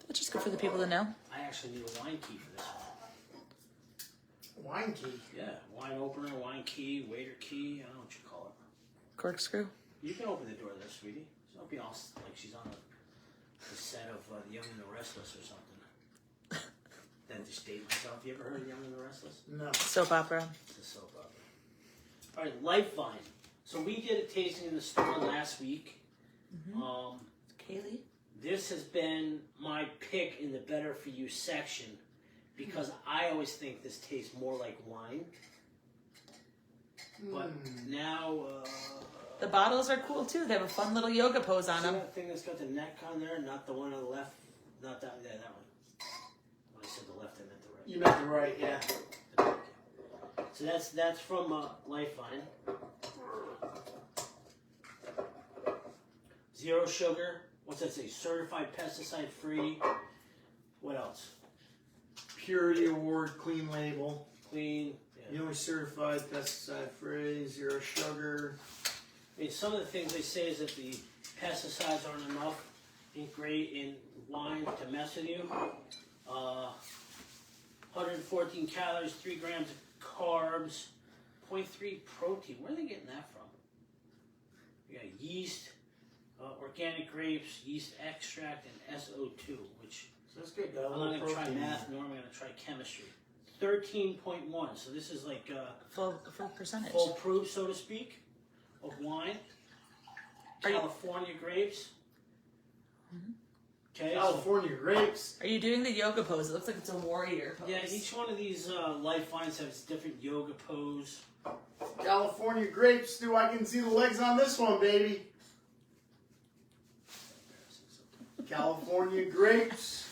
It's just good for the people to know. I actually need a wine key for this one. Wine key. Yeah, wine opener, wine key, waiter key. I don't know what you call it. Corkscrew. You can open the door there, sweetie. So don't be all like she's on the set of The Young and the Restless or something. Then just date myself. You ever heard of Young and the Restless? No. Soap opera. It's a soap opera. All right, Lifevine. So we did a tasting in the store last week. Kaylee? This has been my pick in the Better For You section because I always think this tastes more like wine. But now... The bottles are cool too. They have a fun little yoga pose on see them. that thing that's got the neck on there? Not the one on the left. Not that. Yeah, that one. When I said the left, I meant the right. You meant the right, yeah. So that's from Lifevine. Zero sugar. What's that say? Certified pesticide free. What else? Purity Award, clean label. Clean. Yeah. The only certified pesticide free, zero sugar. I mean, some of the things they say is that the pesticides aren't enough in wine to mess with you. 114 calories, 3 grams of carbs, 0.3 protein. Where are they getting that from? You got yeast, organic grapes, yeast extract, and SO2, which So that's good. I'm not going to try math, nor am I going to try chemistry. 13.1, so this is like Full percentage. full proof, so to speak, of wine. California grapes. Okay. California grapes. Are you doing the yoga pose? It looks like it's a warrior pose. Yeah, each one of these Lifevines has its different yoga pose. California grapes, Stu. I can see the legs on this one, baby. California grapes.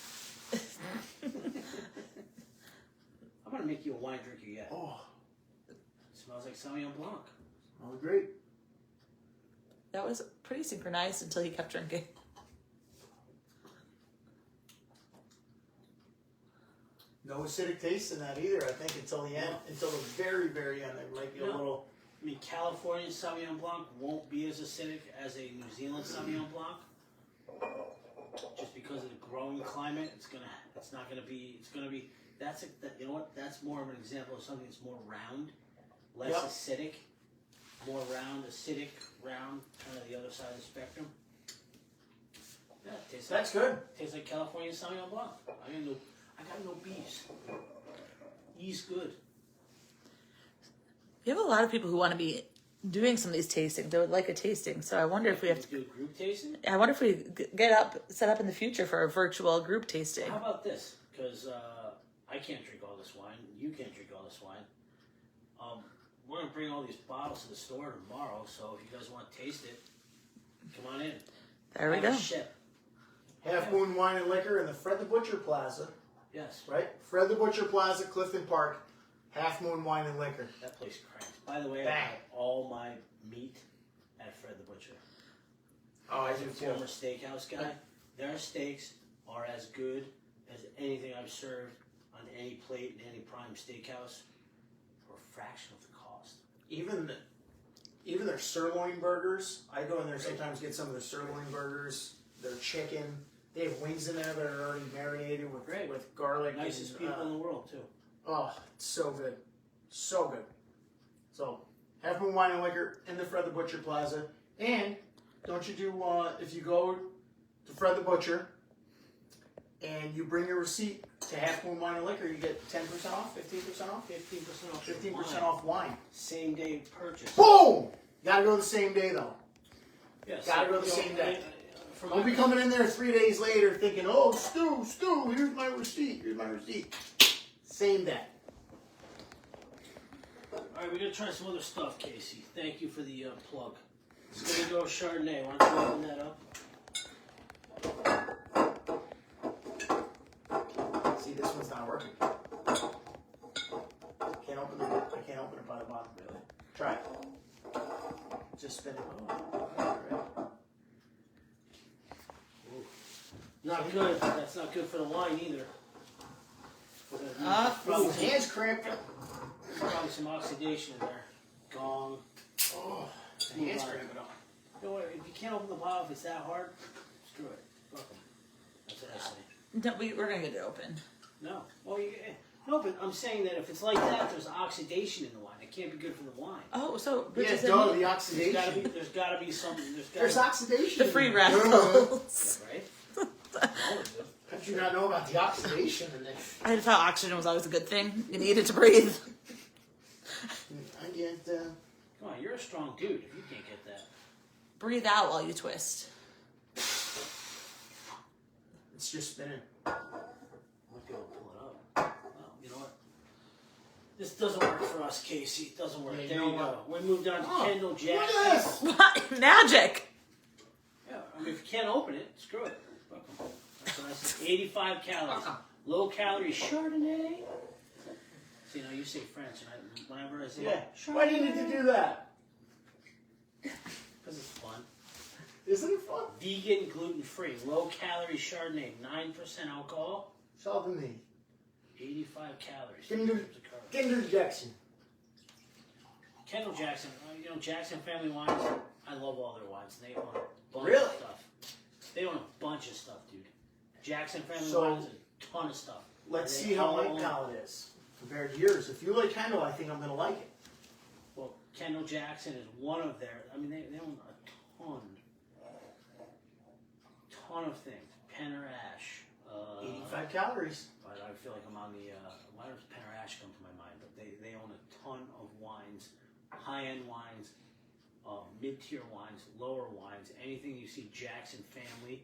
I'm gonna make you a wine drinker yet. Oh, It smells like Sauvignon Blanc. oh, great. That was pretty synchronized until he kept drinking. No acidic taste in that either. I think until the end, until the very, very end, there might be a little. I mean, California Sauvignon Blanc won't be as acidic as a New Zealand Sauvignon Blanc. Just because of the growing climate, it's not gonna be. You know what? That's more of an example of something that's more round, less acidic, more round, acidic, round, kind of the other side of the spectrum. Yeah, it tastes That's like, good. Tastes like California Sauvignon Blanc. I got no beefs. E's good. We have a lot of people who want to be doing some of these tastings. They would like a tasting. So I wonder if we have to do a group tasting. I wonder if we set up in the future for a virtual group tasting. How about this? Because I can't drink all this wine. You can't drink all this wine. We're gonna bring all these bottles to the store tomorrow. So if you guys want to taste it, come on in. There we Have go. a ship. Half Moon Wine and Liquor in the Fred the Butcher Plaza, Yes. right? Fred the Butcher Plaza, Clifton Park. Half Moon Wine and Liquor. That place cranks. By the way, I Bang. have all my meat at Fred the Butcher. Oh, I As a do former too. steakhouse guy, their steaks are as good as anything I've served on any plate in any prime steakhouse for a fraction of the cost. Even their sirloin burgers. I go in there sometimes get some of their sirloin burgers. Their chicken. They have wings in there that are already marinated with garlic. Nicest and, people in the world too. Oh, it's so good. So good. So, Half Moon Wine and Liquor in the Fred the Butcher Plaza. And don't you do, if you go to Fred the Butcher and you bring your receipt to Half Moon Wine and Liquor, you get 10% off, 15% off? 15% off. 15% off wine. Same day purchase. Boom! Gotta go the same day though. Yeah, Gotta go the same day. Don't be coming in there 3 days later thinking, oh, Stu, here's my receipt. Same day. All right, we're gonna try some other stuff, Casey. Thank you for the plug. It's gonna go Chardonnay. Why don't you open that up? See, this one's not working. I can't open it by the bottom, really. Try it. Just spin it. Not good. That's not good for the wine either. His hands cramped. Probably some oxidation in there. Gong. Oh, his hands cramping up. You know what? If you can't open the bottle, if it's that hard, screw it. Fuck 'em. That's what I say. No, we're gonna get it open. No. Well, no, but I'm saying that if it's like that, there's oxidation in the wine. It can't be good for the wine. Oh, so Yeah, does it duh, mean- the oxidation. There's gotta be something. There's oxidation. the free in there. radicals. Right? How did you not know about the oxidation in this? I just thought oxygen was always a good thing. You needed to breathe. I get. Come on, you're a strong dude. If you can't get that. Breathe out while you twist. It's just spinning. I might be able to pull it up. Well, you know what? This doesn't work for us, Casey. It doesn't work. Yeah, you there know you go. what? We moved on to Kendall Look Jackson. at this! What? Magic! Yeah, I mean, if you can't open it, screw it. Fuck 'em. That's what I said. 85 calories. Low calorie Chardonnay. See, now you say French, and whenever I say Yeah. Chardonnay, Why do you need to do that? because it's fun. Isn't it fun? Vegan, gluten-free, low-calorie Chardonnay, 9% alcohol, Solve the need. 85 calories. Kinder Jackson. Kendall Jackson, you know, Jackson Family Wines, I love all their wines. They own a bunch Really? of stuff. They own a bunch of stuff, dude. Jackson Family So- Wines, a ton of stuff. Let's They see how all my own- palate is compared to yours. If you like Kendall, I think I'm gonna like it. Well, Kendall Jackson is one of their, I mean, they own a ton of things. Penner Ash. 85 calories. But I feel like I'm on the, why does Penner Ash come to my mind? But they own a ton of wines, high-end wines, mid-tier wines, lower wines, anything you see Jackson Family,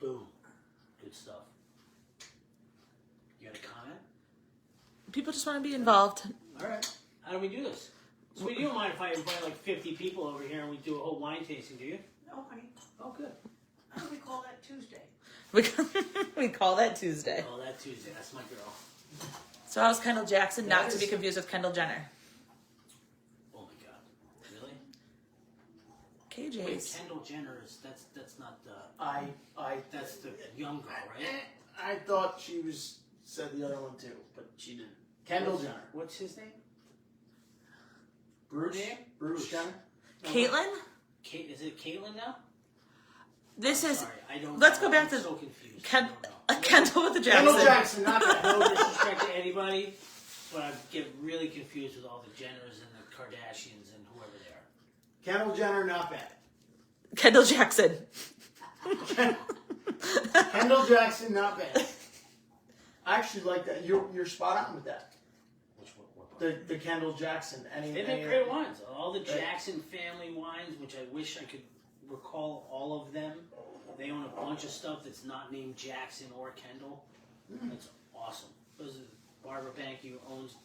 boom, good stuff. You got a comment? People just want to be involved. All right. How do we do this? So you don't mind if I invite like 50 people over here and we do a whole wine tasting, do you? No, honey. Oh, good. How do we call that Tuesday? We call that Tuesday. Oh, that Tuesday. That's my girl. So how's Kendall Jackson? Not That to be is- confused with Kendall Jenner. Oh my God. Really? Wait, KJ's. Kendall Jenner is that's not the that's the young girl, right? I thought she said the other one too, but she didn't. Kendall Jenner. What's his name? Bruce? Name? Bruce Jenner? No, Caitlyn? Is it Caitlyn now? This I'm is sorry, I don't. let's go know. back I'm to so confused. Kendall with the Kendall Jackson. Jackson, not that. No disrespect to anybody, but I get really confused with all the Jenners and the Kardashians and whoever they are. Kendall Jenner, not bad. Kendall Jackson. Kendall Jackson, not bad. I actually like that. You're spot on with that. Which one? What part? The Kendall Jackson. They make great wines. All the Jackson family wines, which I wish I could recall all of them. They own a bunch of stuff that's not named Jackson or Kendall. That's awesome. Those are Barbara Banke, who owns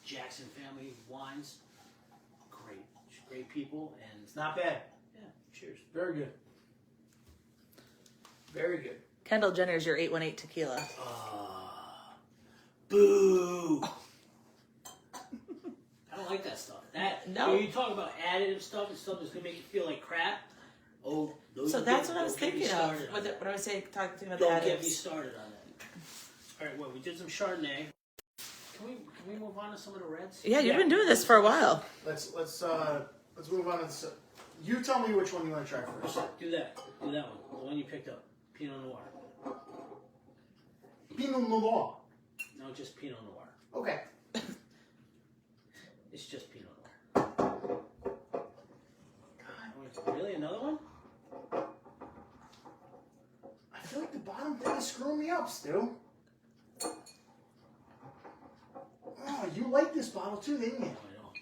Jackson family wines. Great people, and It's not bad. yeah, cheers. Very good. Very good. Kendall Jenner's your 818 tequila. Boo! I don't like that stuff. No. When you talk about additive stuff and stuff that's gonna make you feel like crap. Oh, So that's what I was don't get me thinking of. started on When that. I was saying, talking about Don't the get me additives. started on that. All right, well, we did some Chardonnay. Can we move on to some of the reds? Yeah, you've been doing this for a while. Let's move on to this. You tell me which one you want to try first. Do that. Do that one. The one you picked up. Pinot Noir. Pinot Noir. No, just Pinot Noir. Okay. It's just Pinot Noir. God, really? Another one? I feel like the bottom thing is screwing me up, Stu. Oh, you like this bottle too, didn't you? No, I don't.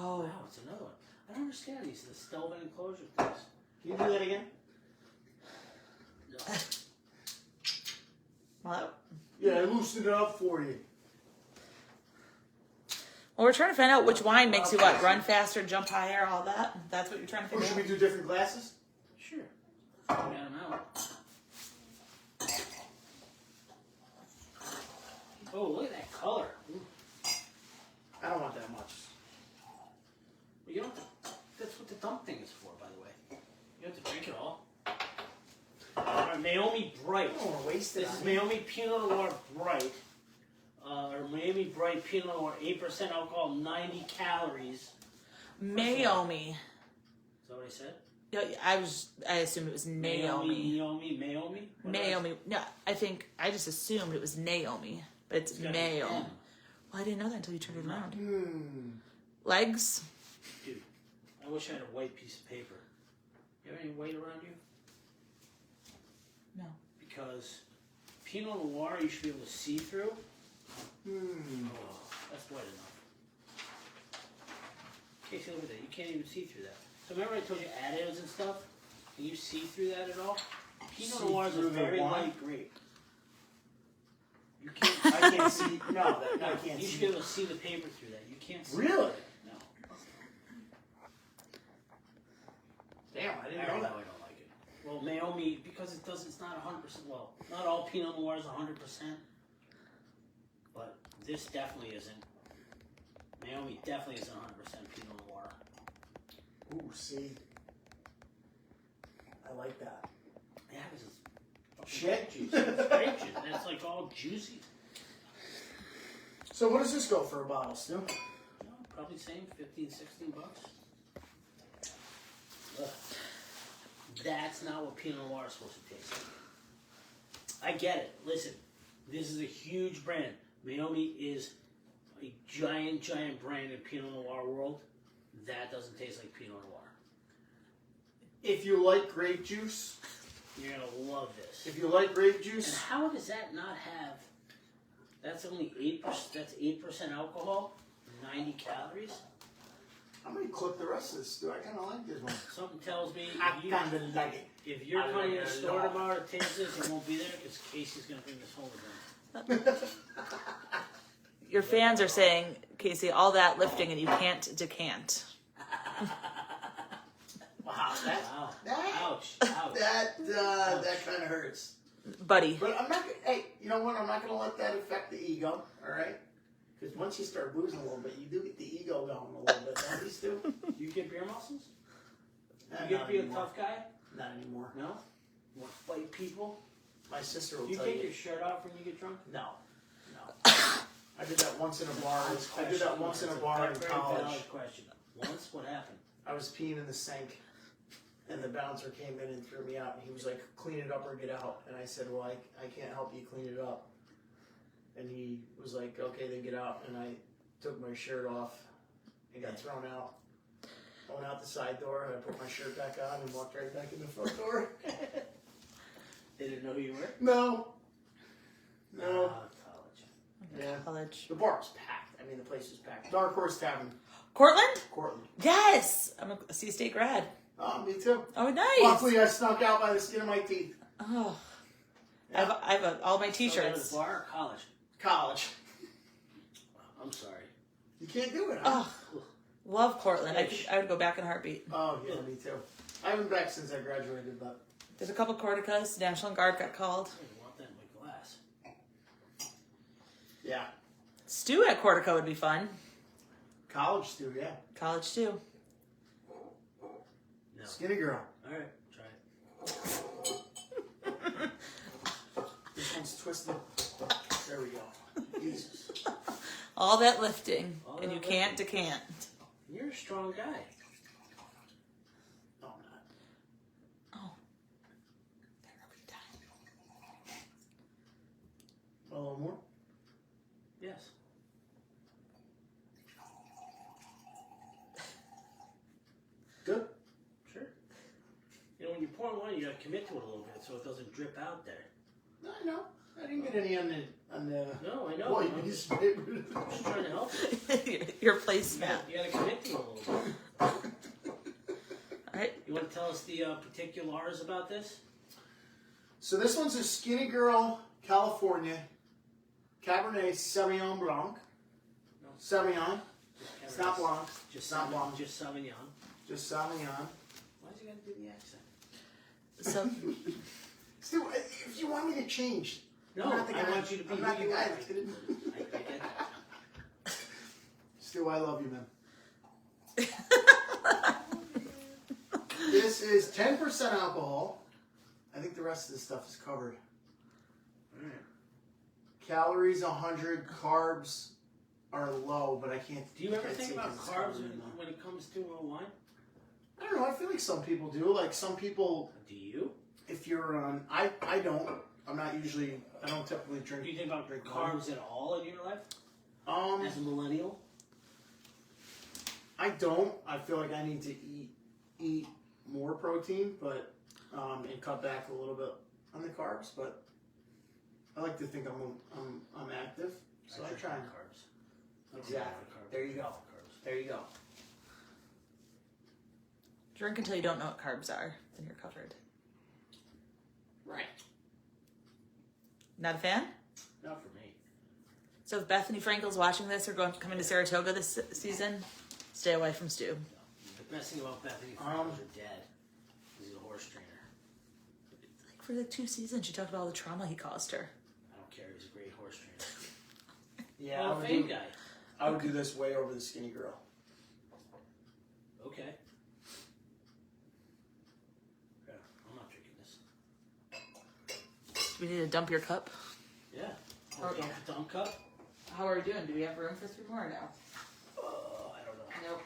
Oh. Wow, it's another one. I don't understand these. The Stelvin enclosure things. Can you do that again? No. Well, Yeah, I loosened it up for you. Well, we're trying to find out which wine makes you what? Run faster, jump higher, all that? That's what you're trying to figure Or should out? we do different glasses? Sure. I got them out. Oh, look at that color. Ooh. I don't want that much. Well, you don't have to, that's what the dump thing is for, by the way. You don't have to drink it all. All right, Naomi Bright. I don't want to waste it. This is Naomi Pinot Noir Bright. Or Miami Bright Pinot Noir, 8% alcohol, 90 calories. Naomi. Is that what I said? Yeah, I assumed it was Naomi. Naomi? Naomi. No, I just assumed it was Naomi, but it's Mayo. Well, I didn't know that until you turned it around. Legs? Dude, I wish I had a white piece of paper. You have any white around you? No. Because Pinot Noir, you should be able to see through. Oh, that's white enough. Casey, look at that. You can't even see through that. So remember I told you additives and stuff? Can you see through that at all? Pinot Noir is a very light grape. You can't. I can't see. No, I can't see. You should be able to see the paper through that. You can't see. Really? No. Damn, I didn't I know that. don't like it. Well, Naomi, because it's not 100%. Well, not all Pinot Noir is 100%. But this definitely isn't. Naomi definitely isn't 100% Pinot Noir. Ooh, see. I like that. Yeah, because it's fucking Shit. juice. It's grape juice. And it's like all juicy. So what does this go for a bottle, Stu? No, probably same, 15, 16 bucks. Ugh. That's not what Pinot Noir is supposed to taste like. I get it. Listen, this is a huge brand. Naomi is a giant, giant brand in Pinot Noir world. That doesn't taste like Pinot Noir. If you like grape juice, You're going to love this. if you like grape And juice, how does that not have... That's only 8%, that's 8% alcohol, 90 calories. I'm going to clip the rest of this, Stu. I kind of like this one. Something tells me I kind of like it. if you're I coming like to the it a store lot. tomorrow to taste this, it won't be there because Casey's going to bring this home again. Your fans are saying, Casey, all that lifting and you can't decant. Wow, Wow. that, Ouch. Ouch. that kind of hurts. Buddy. But I'm not. Hey, you know what? I'm not going to let that affect the ego. All right. Because once you start boozing a little bit, you do get the ego going a little bit. Don't you, Stu? You get beer muscles? You Not get to be a anymore. tough guy? Not anymore. No? You want to fight people? My sister will Do you tell take you. your shirt off when you get drunk? No. I did that once in a bar. I did that once in a bar in Very college. valid question. Once? What happened? I was peeing in the sink, and the bouncer came in and threw me out. And he was like, "Clean it up or get out." And I said, "Well, I can't help you clean it up." And he was like, "Okay, then get out." And I took my shirt off and got thrown out. I went out the side door, and I put my shirt back on and walked right back in the front door. They didn't know who you were? No. No. College. Yeah. College. The bar was packed. I mean, the place was packed. Dark Horse Tavern, Cortland? Cortland. Yes! I'm a C-State grad. Oh, me too. Oh, nice. Luckily, I snuck out by the skin of my teeth. Oh. Yeah. I have all my So that t-shirts. was bar or college? College. I'm sorry. You can't do it, huh? Oh, love Cortland. I would go back in a heartbeat. Oh, yeah, me too. I haven't been back since I graduated, but... There's a couple Corticas. National Guard got called. I don't want that in my glass. Yeah. Stew at Cortica would be fun. College too, yeah. College stew. No. Skinny girl. Alright, try it. This one's twisted. There we go. Jesus. All that lifting. All and that you can't decant. You're a strong guy. No, I'm not. Oh. There we die. A little more? Yes. Good. Sure. You know, when you pour wine, you gotta commit to it a little bit so it doesn't drip out there. No, I know. I didn't get any on the No, I know. white I'm piece just of paper. trying to help you. Your placemat. You gotta commit to it a little bit. All right. You want to tell us the particulars about this? So this one's a Skinny Girl, California, Cabernet Sauvignon Blanc. Sauvignon. It's not Blanc. Just not Blanc. Just Sauvignon. Just Sauvignon. Why's he got to do the accent? So, Stu, if you want me to change, No, I'm not the guy, I want you to be I'm not who the you guy are. that's gonna. I get that. Stu, I love you, man. This is 10% alcohol. I think the rest of this stuff is covered. Calories 100, carbs are low, but I can't. Do you ever can't think say about 'cause it's carbs covered in them. when it comes to wine? I don't know. I feel like some people do. Like some people, Do you? if you're on, I don't. I'm not usually. I don't typically drink. Do you think about wine. carbs at all in your life as a Um, millennial? I don't. I feel like I need to eat more protein, but and cut back a little bit on the carbs. But I like to think I'm active, so I drink try. more carbs. I don't Exactly. drink carbs. There you go. Carbs. There you go. drink until you don't know what carbs are, then you're covered. Right. Not a fan? Not for me. So if Bethany Frankel's watching this or coming to Saratoga this season, stay away from Stu. The best thing about Bethany Franklin's are dead. He's a horse trainer. Like for the 2 seasons, she talked about all the trauma he caused her. I don't care. He's a great horse trainer. Yeah, Hall of Fame guy. I would do this way over the skinny girl. Okay. Yeah, I'm not drinking this. Do we need to dump your cup? Yeah. Okay. Dump cup? How are we doing? Do we have room for 3 more now? I don't know. Nope.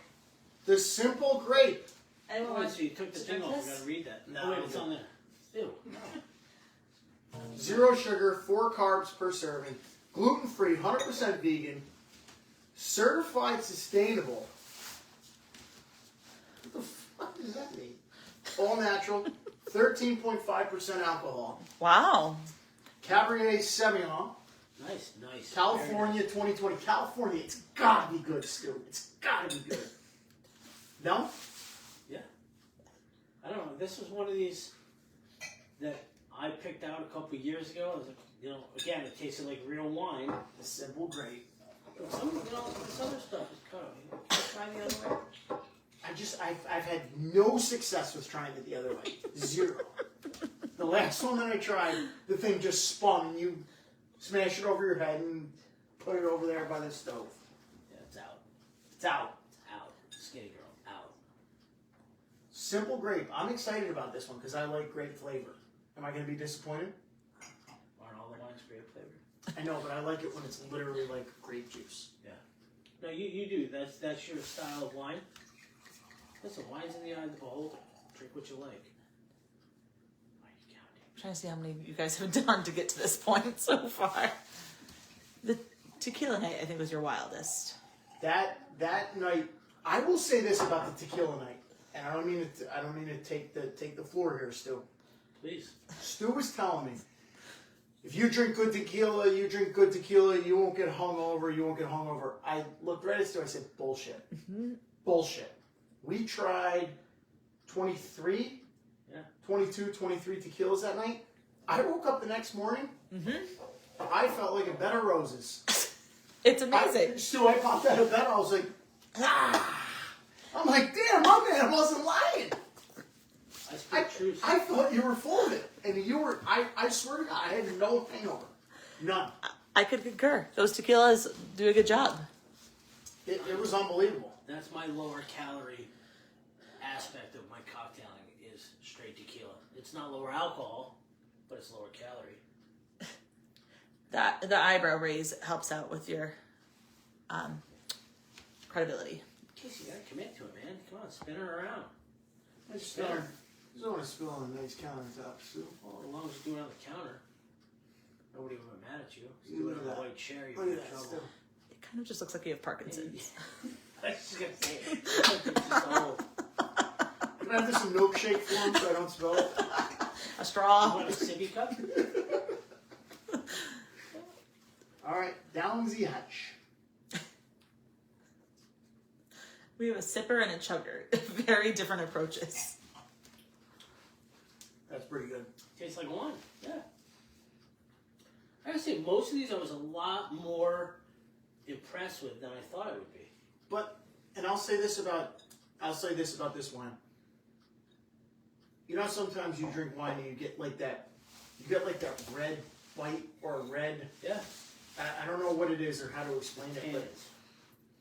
The simple grape. Oh, so you took the thing off. this? You gotta read that. No. Oh, wait, it's on there. Ew. No. 0 sugar, 4 carbs per serving, gluten-free, 100% vegan, certified sustainable. What the fuck does that mean? All natural, 13.5% alcohol. Wow. Cabernet Sauvignon, Nice, nice. California Very 2020. California, it's gotta be good, Stu. It's gotta be good. No? nice. Yeah. I don't know. This was one of these that I picked out a couple years ago. I was like, you know, again, it tasted like real wine. The simple grape. But some, you know, this other stuff is kind of. Can I try the other way? I've had no success with trying it the other way. 0. The last one that I tried, the thing just spun and you smash it over your head and put it over there by the stove. Yeah, it's out. It's out. It's out. Skinny girl, out. Simple grape. I'm excited about this one because I like grape flavor. Am I going to be disappointed? Aren't all the wines grape flavored? I know, but I like it when it's literally like grape juice. Yeah. No, you do. That's your style of wine. Listen, wine's in the eye of the beholder. Drink what you like. Why are you counting? I'm trying to see how many you guys have done to get to this point so far. The tequila night, I think, was your wildest. That night, I will say this about the tequila night, and I don't mean to take the floor here, Stu. Please. Stu was telling me, if you drink good tequila, you won't get hungover. I looked right at Stu, I said, bullshit. Mm-hmm. Bullshit. We tried 23, Yeah. 22, 23 tequilas that night. I woke up the next morning, Mm-hmm. I felt like a bed of roses. It's amazing. Stu, I popped out of bed, I was like, ah. I'm like, damn, my man wasn't lying. I speak truth. I thought you were full of it. And you were, I swear to God, I had no hangover. None. I could concur. Those tequilas do a good job. It was unbelievable. That's my lower calorie aspect of my cocktailing is straight tequila. It's not lower alcohol, but it's lower calorie. The eyebrow raise helps out with your credibility. Casey, you gotta commit to it, man. Come on, spin her around. I just don't want to spill on a nice countertop, Stu. Well, as long as you do it on the counter, nobody will get mad at you. If you do Look it at on the that. white chair, you're Look in at that, trouble. Stu. It kind of just looks like you have Parkinson's. I was just gonna say it. It's just old. Can I have this in milkshake form so I don't spill it? A straw. You want a sippy cup? All right, down the hatch. We have a sipper and a chugger. Very different approaches. That's pretty good. Tastes like wine. Yeah. I gotta say, most of these I was a lot more impressed with than I thought I would be. But And I'll say this about this wine. You know, sometimes you drink wine and you get like that red bite or red. Yeah. I don't know what it is or how to explain it, but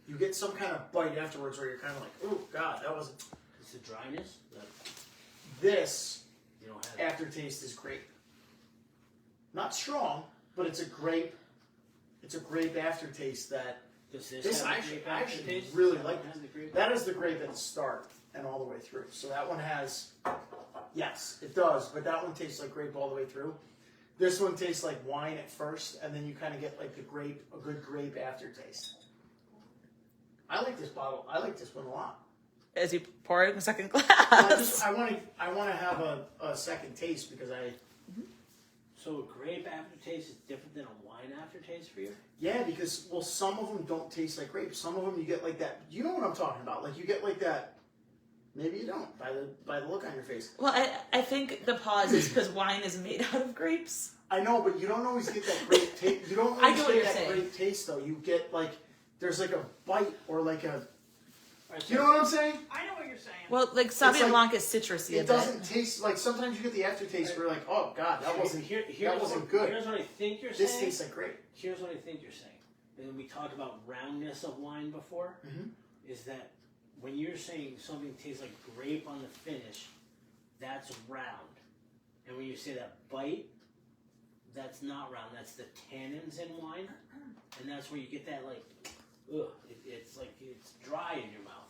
you get some kind of bite afterwards where you're kind of like, oh God, that wasn't. It's the dryness. This You don't have aftertaste is grape. Not strong, but it's a grape. It's a grape aftertaste that. This I actually really like this. That is the grape at the start and all the way through. So that one has, yes, it does, but that one tastes like grape all the way through. This one tastes like wine at first, and then you kind of get like a good grape aftertaste. I like this bottle. I like this one a lot. As you pour it in the second glass. I want to have a second taste because I. So a grape aftertaste is different than a wine aftertaste for you? Yeah, because some of them don't taste like grape. Some of them you get like that. You know what I'm talking about? Like you get like that. Maybe you don't by the look on your face. Well, I think the pause is because wine is made out of grapes. I know, but you don't always get that grape taste. You don't always get that grape taste though. You get like there's like a bite or like a. You know what I'm saying? I know what you're saying. Well, like Sauvignon Blanc is citrusy. It doesn't taste like. Sometimes you get the aftertaste where you're like, oh God, that wasn't good. Here's what I think you're saying. This tastes like grape. Here's what I think you're saying. And we talked about roundness of wine before. Mm-hmm. Is that when you're saying something tastes like grape on the finish, that's round. And when you say that bite, that's not round. That's the tannins in wine, and that's where you get that like, ugh. It's like it's dry in your mouth.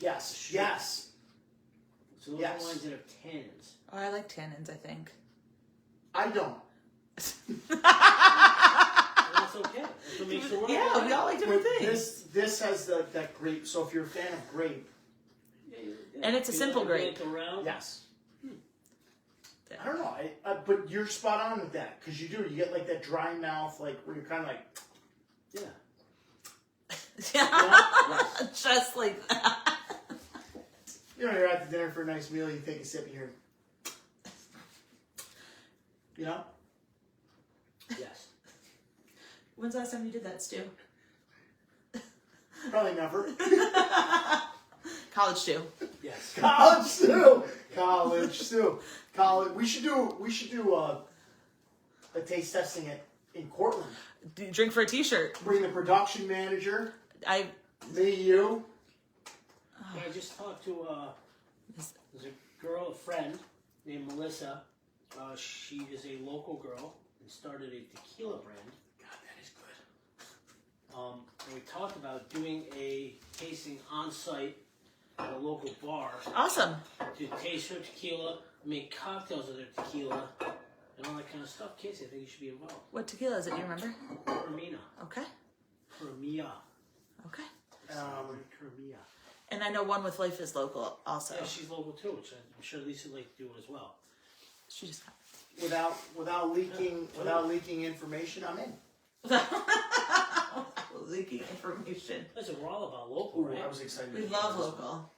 Yes. Yes. So those are wines that have tannins. Oh, I like tannins, I think. I don't. That's okay. That's what makes the world. Yeah, we all like different things. This has that grape. So if you're a fan of grape, and it's a simple grape. Yes. I don't know. But you're spot on with that because you do. You get like that dry mouth, like where you're kind of like, yeah. Yes. Just like that. You know, you're at the dinner for a nice meal. You take a sip, and you know. Yes. When's the last time you did that, Stu? Probably never. College Stu. Yes. College Stu. College Stu. College. We should do a taste testing in Cortland. Drink for a T-shirt. Bring the production manager. Me, you. Yeah, I just talked to there's a girl, a friend named Melissa. She is a local girl and started a tequila brand. God, that is good. And we talked about doing a tasting on site at a local bar. Awesome. To taste her tequila, make cocktails of their tequila, and all that kind of stuff. Casey, I think you should be involved. What tequila is it? Do you remember? Coromina. Okay. Coromia. Okay. Coromia. And I know One with Life is local also. Yeah, she's local too, which I'm sure Lisa would like to do it as well. She just Without leaking information, I'm in. leaking information. Listen, we're all about local, right? I was excited. We love local.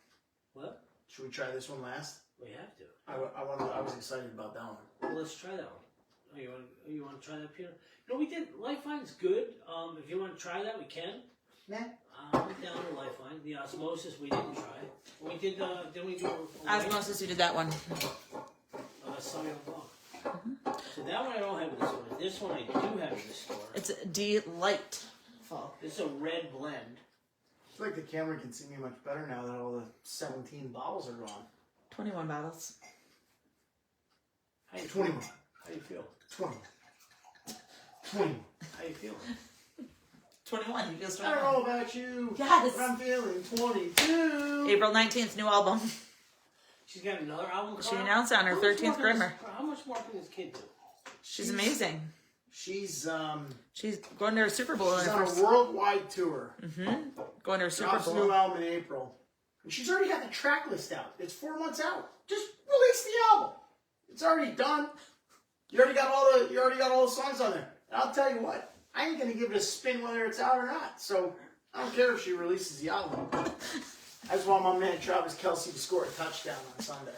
What? Should we try this one last? We have to. I was excited about that one. Well, let's try that one. Oh, you want to try that, Peter? No, we did. Lifeline's good. If you want to try that, we can. Nah. I'm down with Lifeline. The osmosis we didn't try. We did. Didn't we do? Osmosis, you did that one. Sauvignon Blanc. So that one I don't have in the store. This one I do have in the store. It's delightful. This is a red blend. I feel like the camera can see me much better now that all the 17 bottles are gone. 21 bottles. How you 21. Feel? How you feel? 20. 21. How you feeling? 21. You feel I strong? don't know about you. Yes. But I'm feeling 22. April 19th, new album. She's got another album. She announced it on her 13th Grimmer. How much more can this kid do? She's amazing. She's going to her Super Bowl. she's on a worldwide tour. Mm-hmm. Going to her Super Drops a new Bowl. album in April. And she's already got the track list out. It's 4 months out. Just release the album. It's already done. You already got all the songs on there. And I'll tell you what, I ain't gonna give it a spin whether it's out or not. So I don't care if she releases the album. I just want my man Travis Kelce to score a touchdown on Sunday.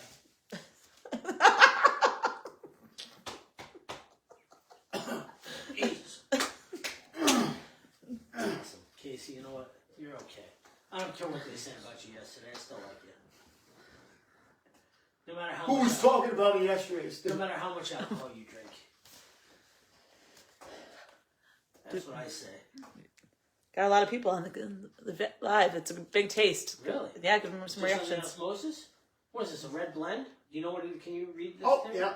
Jesus. Awesome. Casey, you know what? You're okay. I don't care what they said about you yesterday. I still like you. No matter how Who was talking about me yesterday? No matter how much alcohol you drink. That's what I say. Got a lot of people on the live. It's a big taste. Really? Yeah, give them some Just reactions. osmosis? What is this, a red blend? Do you know what it, can you read this thing? Yeah.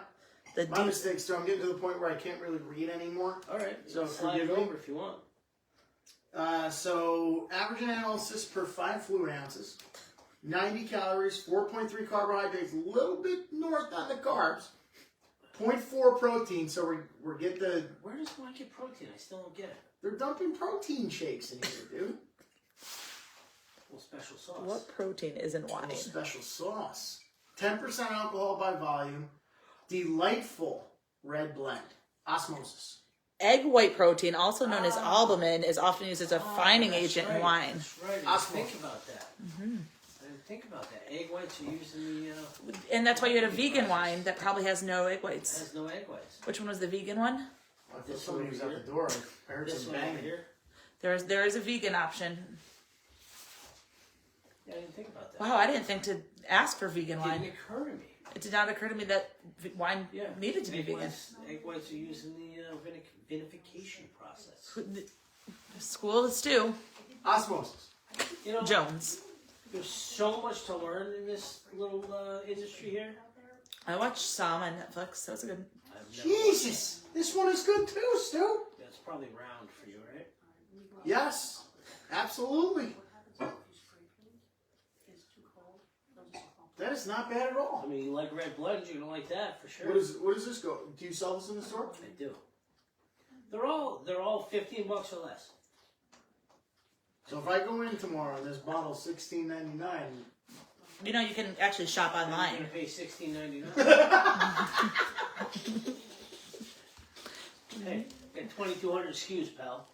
The My mistake, so I'm getting to the point where I can't really read anymore. All right. So slide it forgive me. over if you want. So average analysis per 5 fluid ounces, 90 calories, 4.3 carbohydrates, a little bit north on the carbs, 0.4 protein. So we're getting the. Where does one get protein? I still don't get it. They're dumping protein shakes in here, dude. Well, special sauce. What protein is in wine? Special sauce. 10% alcohol by volume. Delightful red blend. Osmosis. Egg white protein, also known as albumin, is often used as a fining agent in wine. That's right. I didn't think about that. I didn't think about that. Egg whites are used in the... And that's why you had a vegan wine that probably has no egg It whites. has no egg whites. Which one was the vegan one? I thought somebody was at the door. I heard This some one over banging. here. There is a vegan option. Yeah, I didn't think about that. Wow, I didn't think to ask for vegan It didn't wine. occur to me. It did not occur to me that wine Yeah. needed to be vegan. Egg whites are used in the vinification process. School is stew. Osmosis. You know, Jones. there's so much to learn in this little industry here. I watched some on Netflix. That was a good. I've never Jesus. This one is good too, Stu. That's probably round for you, right? Yes. Absolutely. That is not bad at I all. mean, you like red blends, you're gonna like that for sure. What does this go? Do you sell this in the store? I do. They're all $15 or less. So if I go in tomorrow and this bottle's $16.99, You know, you can actually shop You're online. gonna pay $16.99. Hey, got 2,200 SKUs, pal.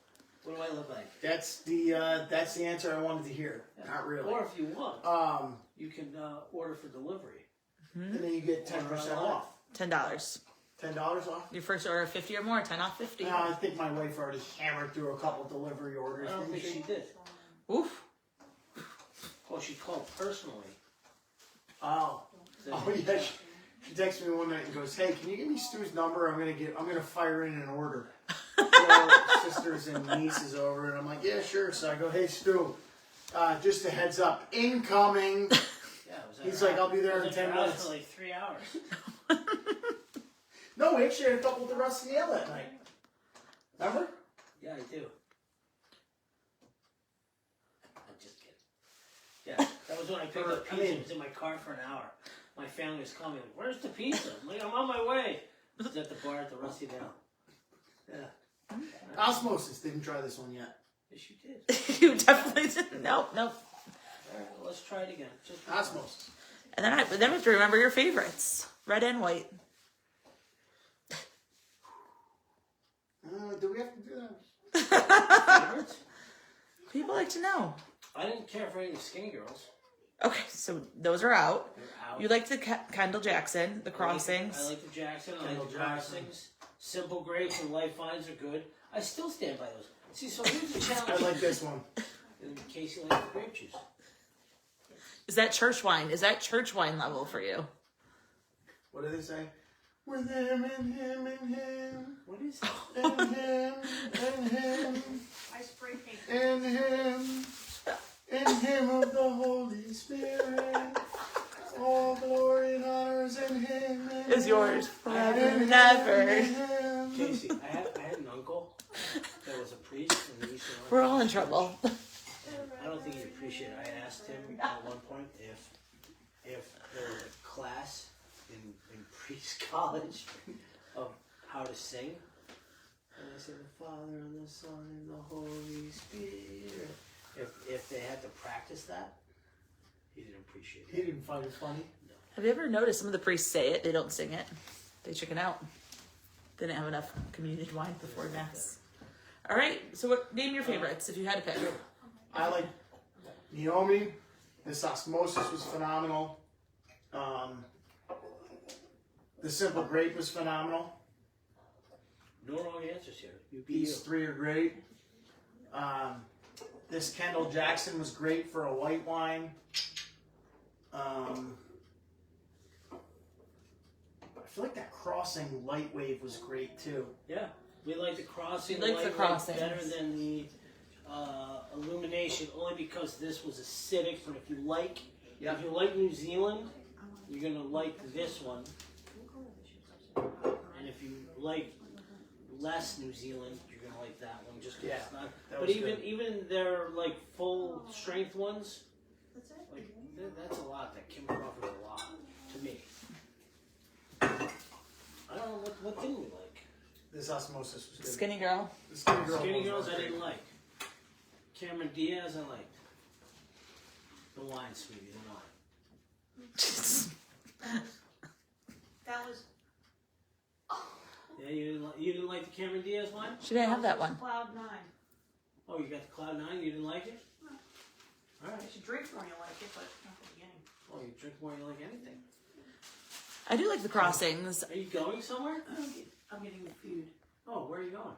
What do I look like? that's the answer I wanted to hear. Not really. Or if you want, Um, you can order for delivery. and then you get 10% off. $10. $10 off. Your first order 50 or more, 10 off 50. I think my wife already hammered through a couple delivery orders. I don't didn't think she did. Oof. Well, she called personally. Oh. Said, Oh yeah. She texted me one night and goes, "Hey, can you give me Stu's number? I'm gonna fire in an order." Sisters and nieces over, and I'm like, "Yeah, sure." So I go, "Hey, Stu, just a heads up, incoming." Yeah, it was at He's her like, house. "I'll be there It in was at 10 her house minutes." for like 3 hours. No, we actually had a couple with the Rusty Nail that night. Remember? Yeah, I do. I'm just kidding. Yeah, that was when I picked up pizza. It was in my car for an hour. My family was coming. Where's the pizza? I'm like, I'm on my way. It was at the bar at the Rusty Nail. Yeah. Osmosis didn't try this one yet. Yes, you did. You definitely didn't. Nope. All right, well, let's try it again. Just for fun. Osmosis. And then we have to remember your favorites. Red and white. Do we have to do that? Favorites? People like to know. I didn't care for any of the skinny girls. Okay, so those are out. They're out. You like the Kendall Jackson, the crossings. I like the Jackson. I Kendall like the Jackson. crossings. Simple grapes and light fines are good. I still stand by those. See, so here's the challenge. I like this one. In case you like the grape juice. Is that church wine? Is that church wine level for you? What do they say? With him and him and him. What is that? And him and him. I spray paint. In him of the Holy Spirit, all glory and honors in him. Is yours forever in and ever. him. Casey, I had an uncle that was a priest, and he used to We're all in trouble. And I don't think he appreciated it. I asked him at one point if there was a class in priest college of how to sing. And I said, the Father, and the Son, and the Holy Spirit. If they had to practice that, he didn't appreciate it. He didn't find it funny. Have you ever noticed some of the priests say it, they don't sing it? They chicken out. They didn't have enough communion wine before Mass. All right, so name your favorites if you had to pick. I like Naomi. This osmosis was phenomenal. The simple grape was phenomenal. No wrong answers here. You be These you. 3 are great. This Kendall Jackson was great for a white wine. I feel like that Crossing Light Wave was great too. Yeah, we like the Crossing. We like the Crossing better than the Illumination, only because this was acidic. But if you like New Zealand, you're gonna like this one. And if you like less New Zealand, you're gonna like that one. Just 'cause it's not. But even their like full strength ones, like that's a lot. That Kim Crawford is a lot to me. I don't know what didn't we like. This Osmosis was good. Skinny Girl. The Skinny Girl. Skinny one Girls was I great. didn't like. Cameron Diaz I liked. The wine, sweetie, the wine. That was Yeah, you didn't like the Cameron Diaz wine? She didn't have that one. Cloud 9. Oh, you got the Cloud 9, you didn't like it? No. Alright. You should drink more you like it, but not the beginning. Oh, you drink more than you like anything. I do like the Crossings. Are you going somewhere? I'm getting the food. Oh, where are you going?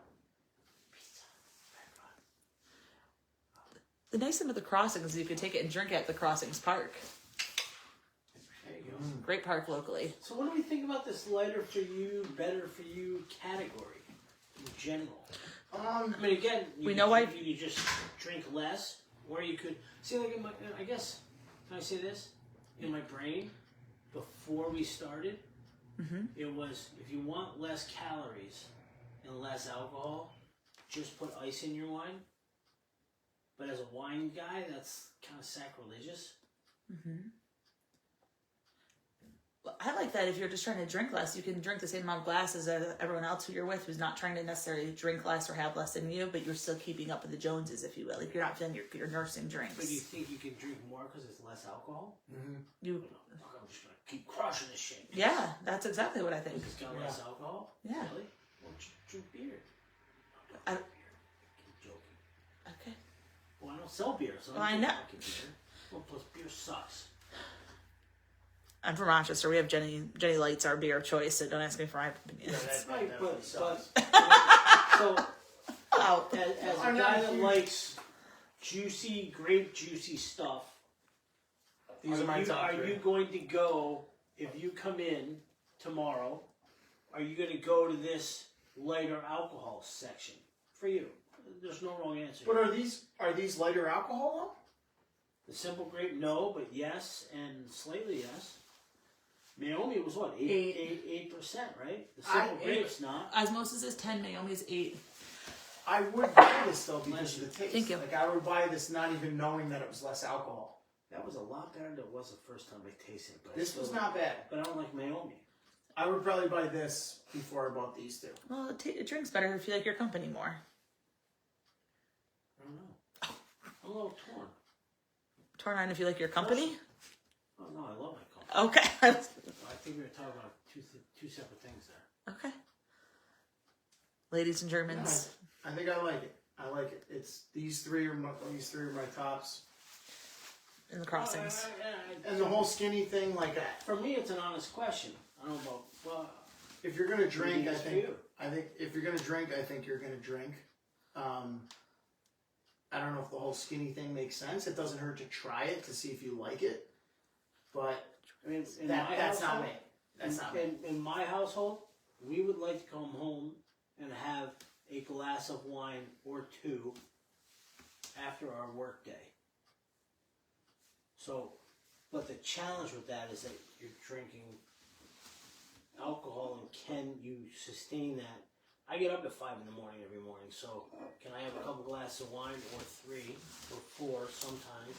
The nice thing with the Crossings is you can take it and drink it at the Crossings Park. There you go. Great park locally. So what do we think about this lighter for you, better for you category in general? I mean, again, you could just drink less, or you could see, like, in my, I guess, can I say this? In my brain, before we started, it was, if you want less calories and less alcohol, just put ice in your wine. But as a wine guy, that's kind of sacrilegious. Well, I like that if you're just trying to drink less, you can drink the same amount of glasses as everyone else who you're with who's not trying to necessarily drink less or have less than you, but you're still keeping up with the Joneses, if you will. Like, you're not feeling you're nursing drinks. But you think you can drink more because it's less alcohol? You, I'm just going to keep crushing this shit. yeah, that's exactly what I think. It's got less alcohol? Yeah. Really? Well, drink beer. I- I'm joking. Okay. Well, I don't sell beer, so Well, I don't know. fucking beer. Well, plus beer sucks. I'm from Rochester. We have Jenny Light's our beer of choice, so don't ask me for my opinion. Right, but so Oh. as a guy that likes juicy, grape juicy stuff, These are my top are three. you going to go, if you come in tomorrow, are you going to go to this lighter alcohol section for you? There's no wrong answer. But are these lighter alcohol The simple grape, no, but yes, and slightly yes. Naomi was what, 8%, right? The simple grape's not. Osmosis is 10, Naomi's 8. though? I would buy this though because of the taste. Thank you. Like I would buy this not even knowing that it was less alcohol. That was a lot better than it was the first time I tasted it. But This was not bad. But I don't like Naomi. I would probably buy this before I bought these two. Well, it drinks better if you like your company more. I don't know. I'm a little torn. Torn on if you like your company? Oh no, I love my company. Okay. I think we were talking about two separate things there. Okay. Ladies and Germans. I think I like it. I like it. It's these three are my tops. In the Crossings. And the whole skinny thing, like that. For me, it's an honest question. I don't know about. If you're gonna drink, Maybe I it's for think. you. I think if you're gonna drink, I think you're gonna drink. I don't know if the whole skinny thing makes sense. It doesn't hurt to try it to see if you like it, but I mean, that's not me. That's not me. In my household, we would like to come home and have a glass of wine or two after our work day. So, but the challenge with that is that you're drinking alcohol, and can you sustain that? I get up at 5 in the morning every morning, so can I have a couple glasses of wine, or 3, or 4 sometimes,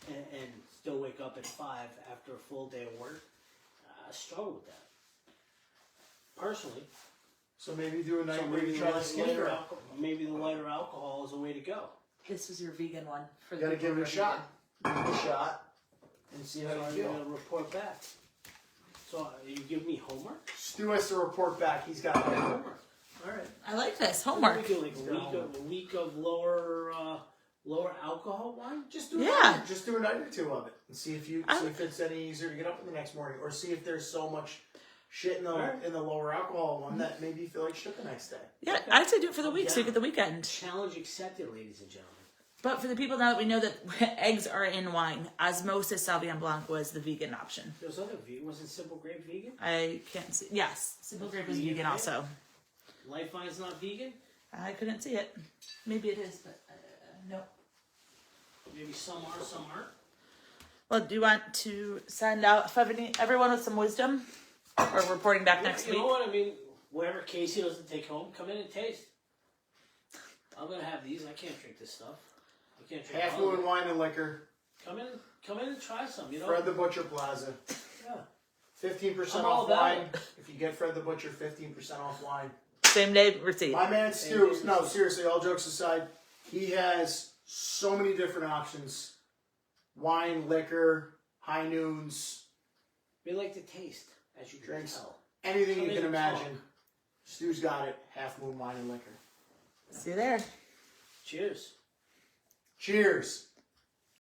and still wake up at 5 after a full day of work? I struggle with that. Personally. So maybe do a night So where you try the skinny girl. maybe the lighter alcohol is the way to go. This was your vegan one. For You gotta give it a shot. Give it a shot and see how So you I'm feel. going to report back. So you give me homework? Stu has to report back. He's got Homework. All right. I like this. We Homework. do like a week of lower alcohol wine. Just do Yeah. just do a night or two of it and see if it's any easier to get up in the next morning, or see if there's so much shit in the lower alcohol one that maybe you feel like shit the next day. Yeah, I'd say do it for the week so you get the weekend. Challenge accepted, ladies and gentlemen. But for the people now that we know that eggs are in wine, Osmosis Sauvignon Blanc was the vegan option. There's other vegan. Wasn't Simple Grape vegan? I can't see. Yes, Simple Grape was Vegan, vegan right? also. Lifevine's not vegan? I couldn't see it. Maybe it is, but no. Maybe some are, some aren't. Well, do you want to send out everyone with some wisdom? Or reporting back next You week? know what I mean? Whatever Casey doesn't take home, come in and taste. I'm gonna have these. I can't drink this stuff. I can't drink Half all of Moon it. Wine and Liquor. Come in and try some. You know. Fred the Butcher Plaza. Yeah. 15% I'm all off about wine. it. If you get Fred the Butcher, 15% off wine. Same day receipt. My man Stu, no, seriously, all jokes aside, he has so many different options. Wine, liquor, high noons, We like to taste, as you Drinks. can tell. anything Come you in can and imagine. talk. Stu's got it. Half Moon Wine and Liquor. See you there. Cheers. Cheers.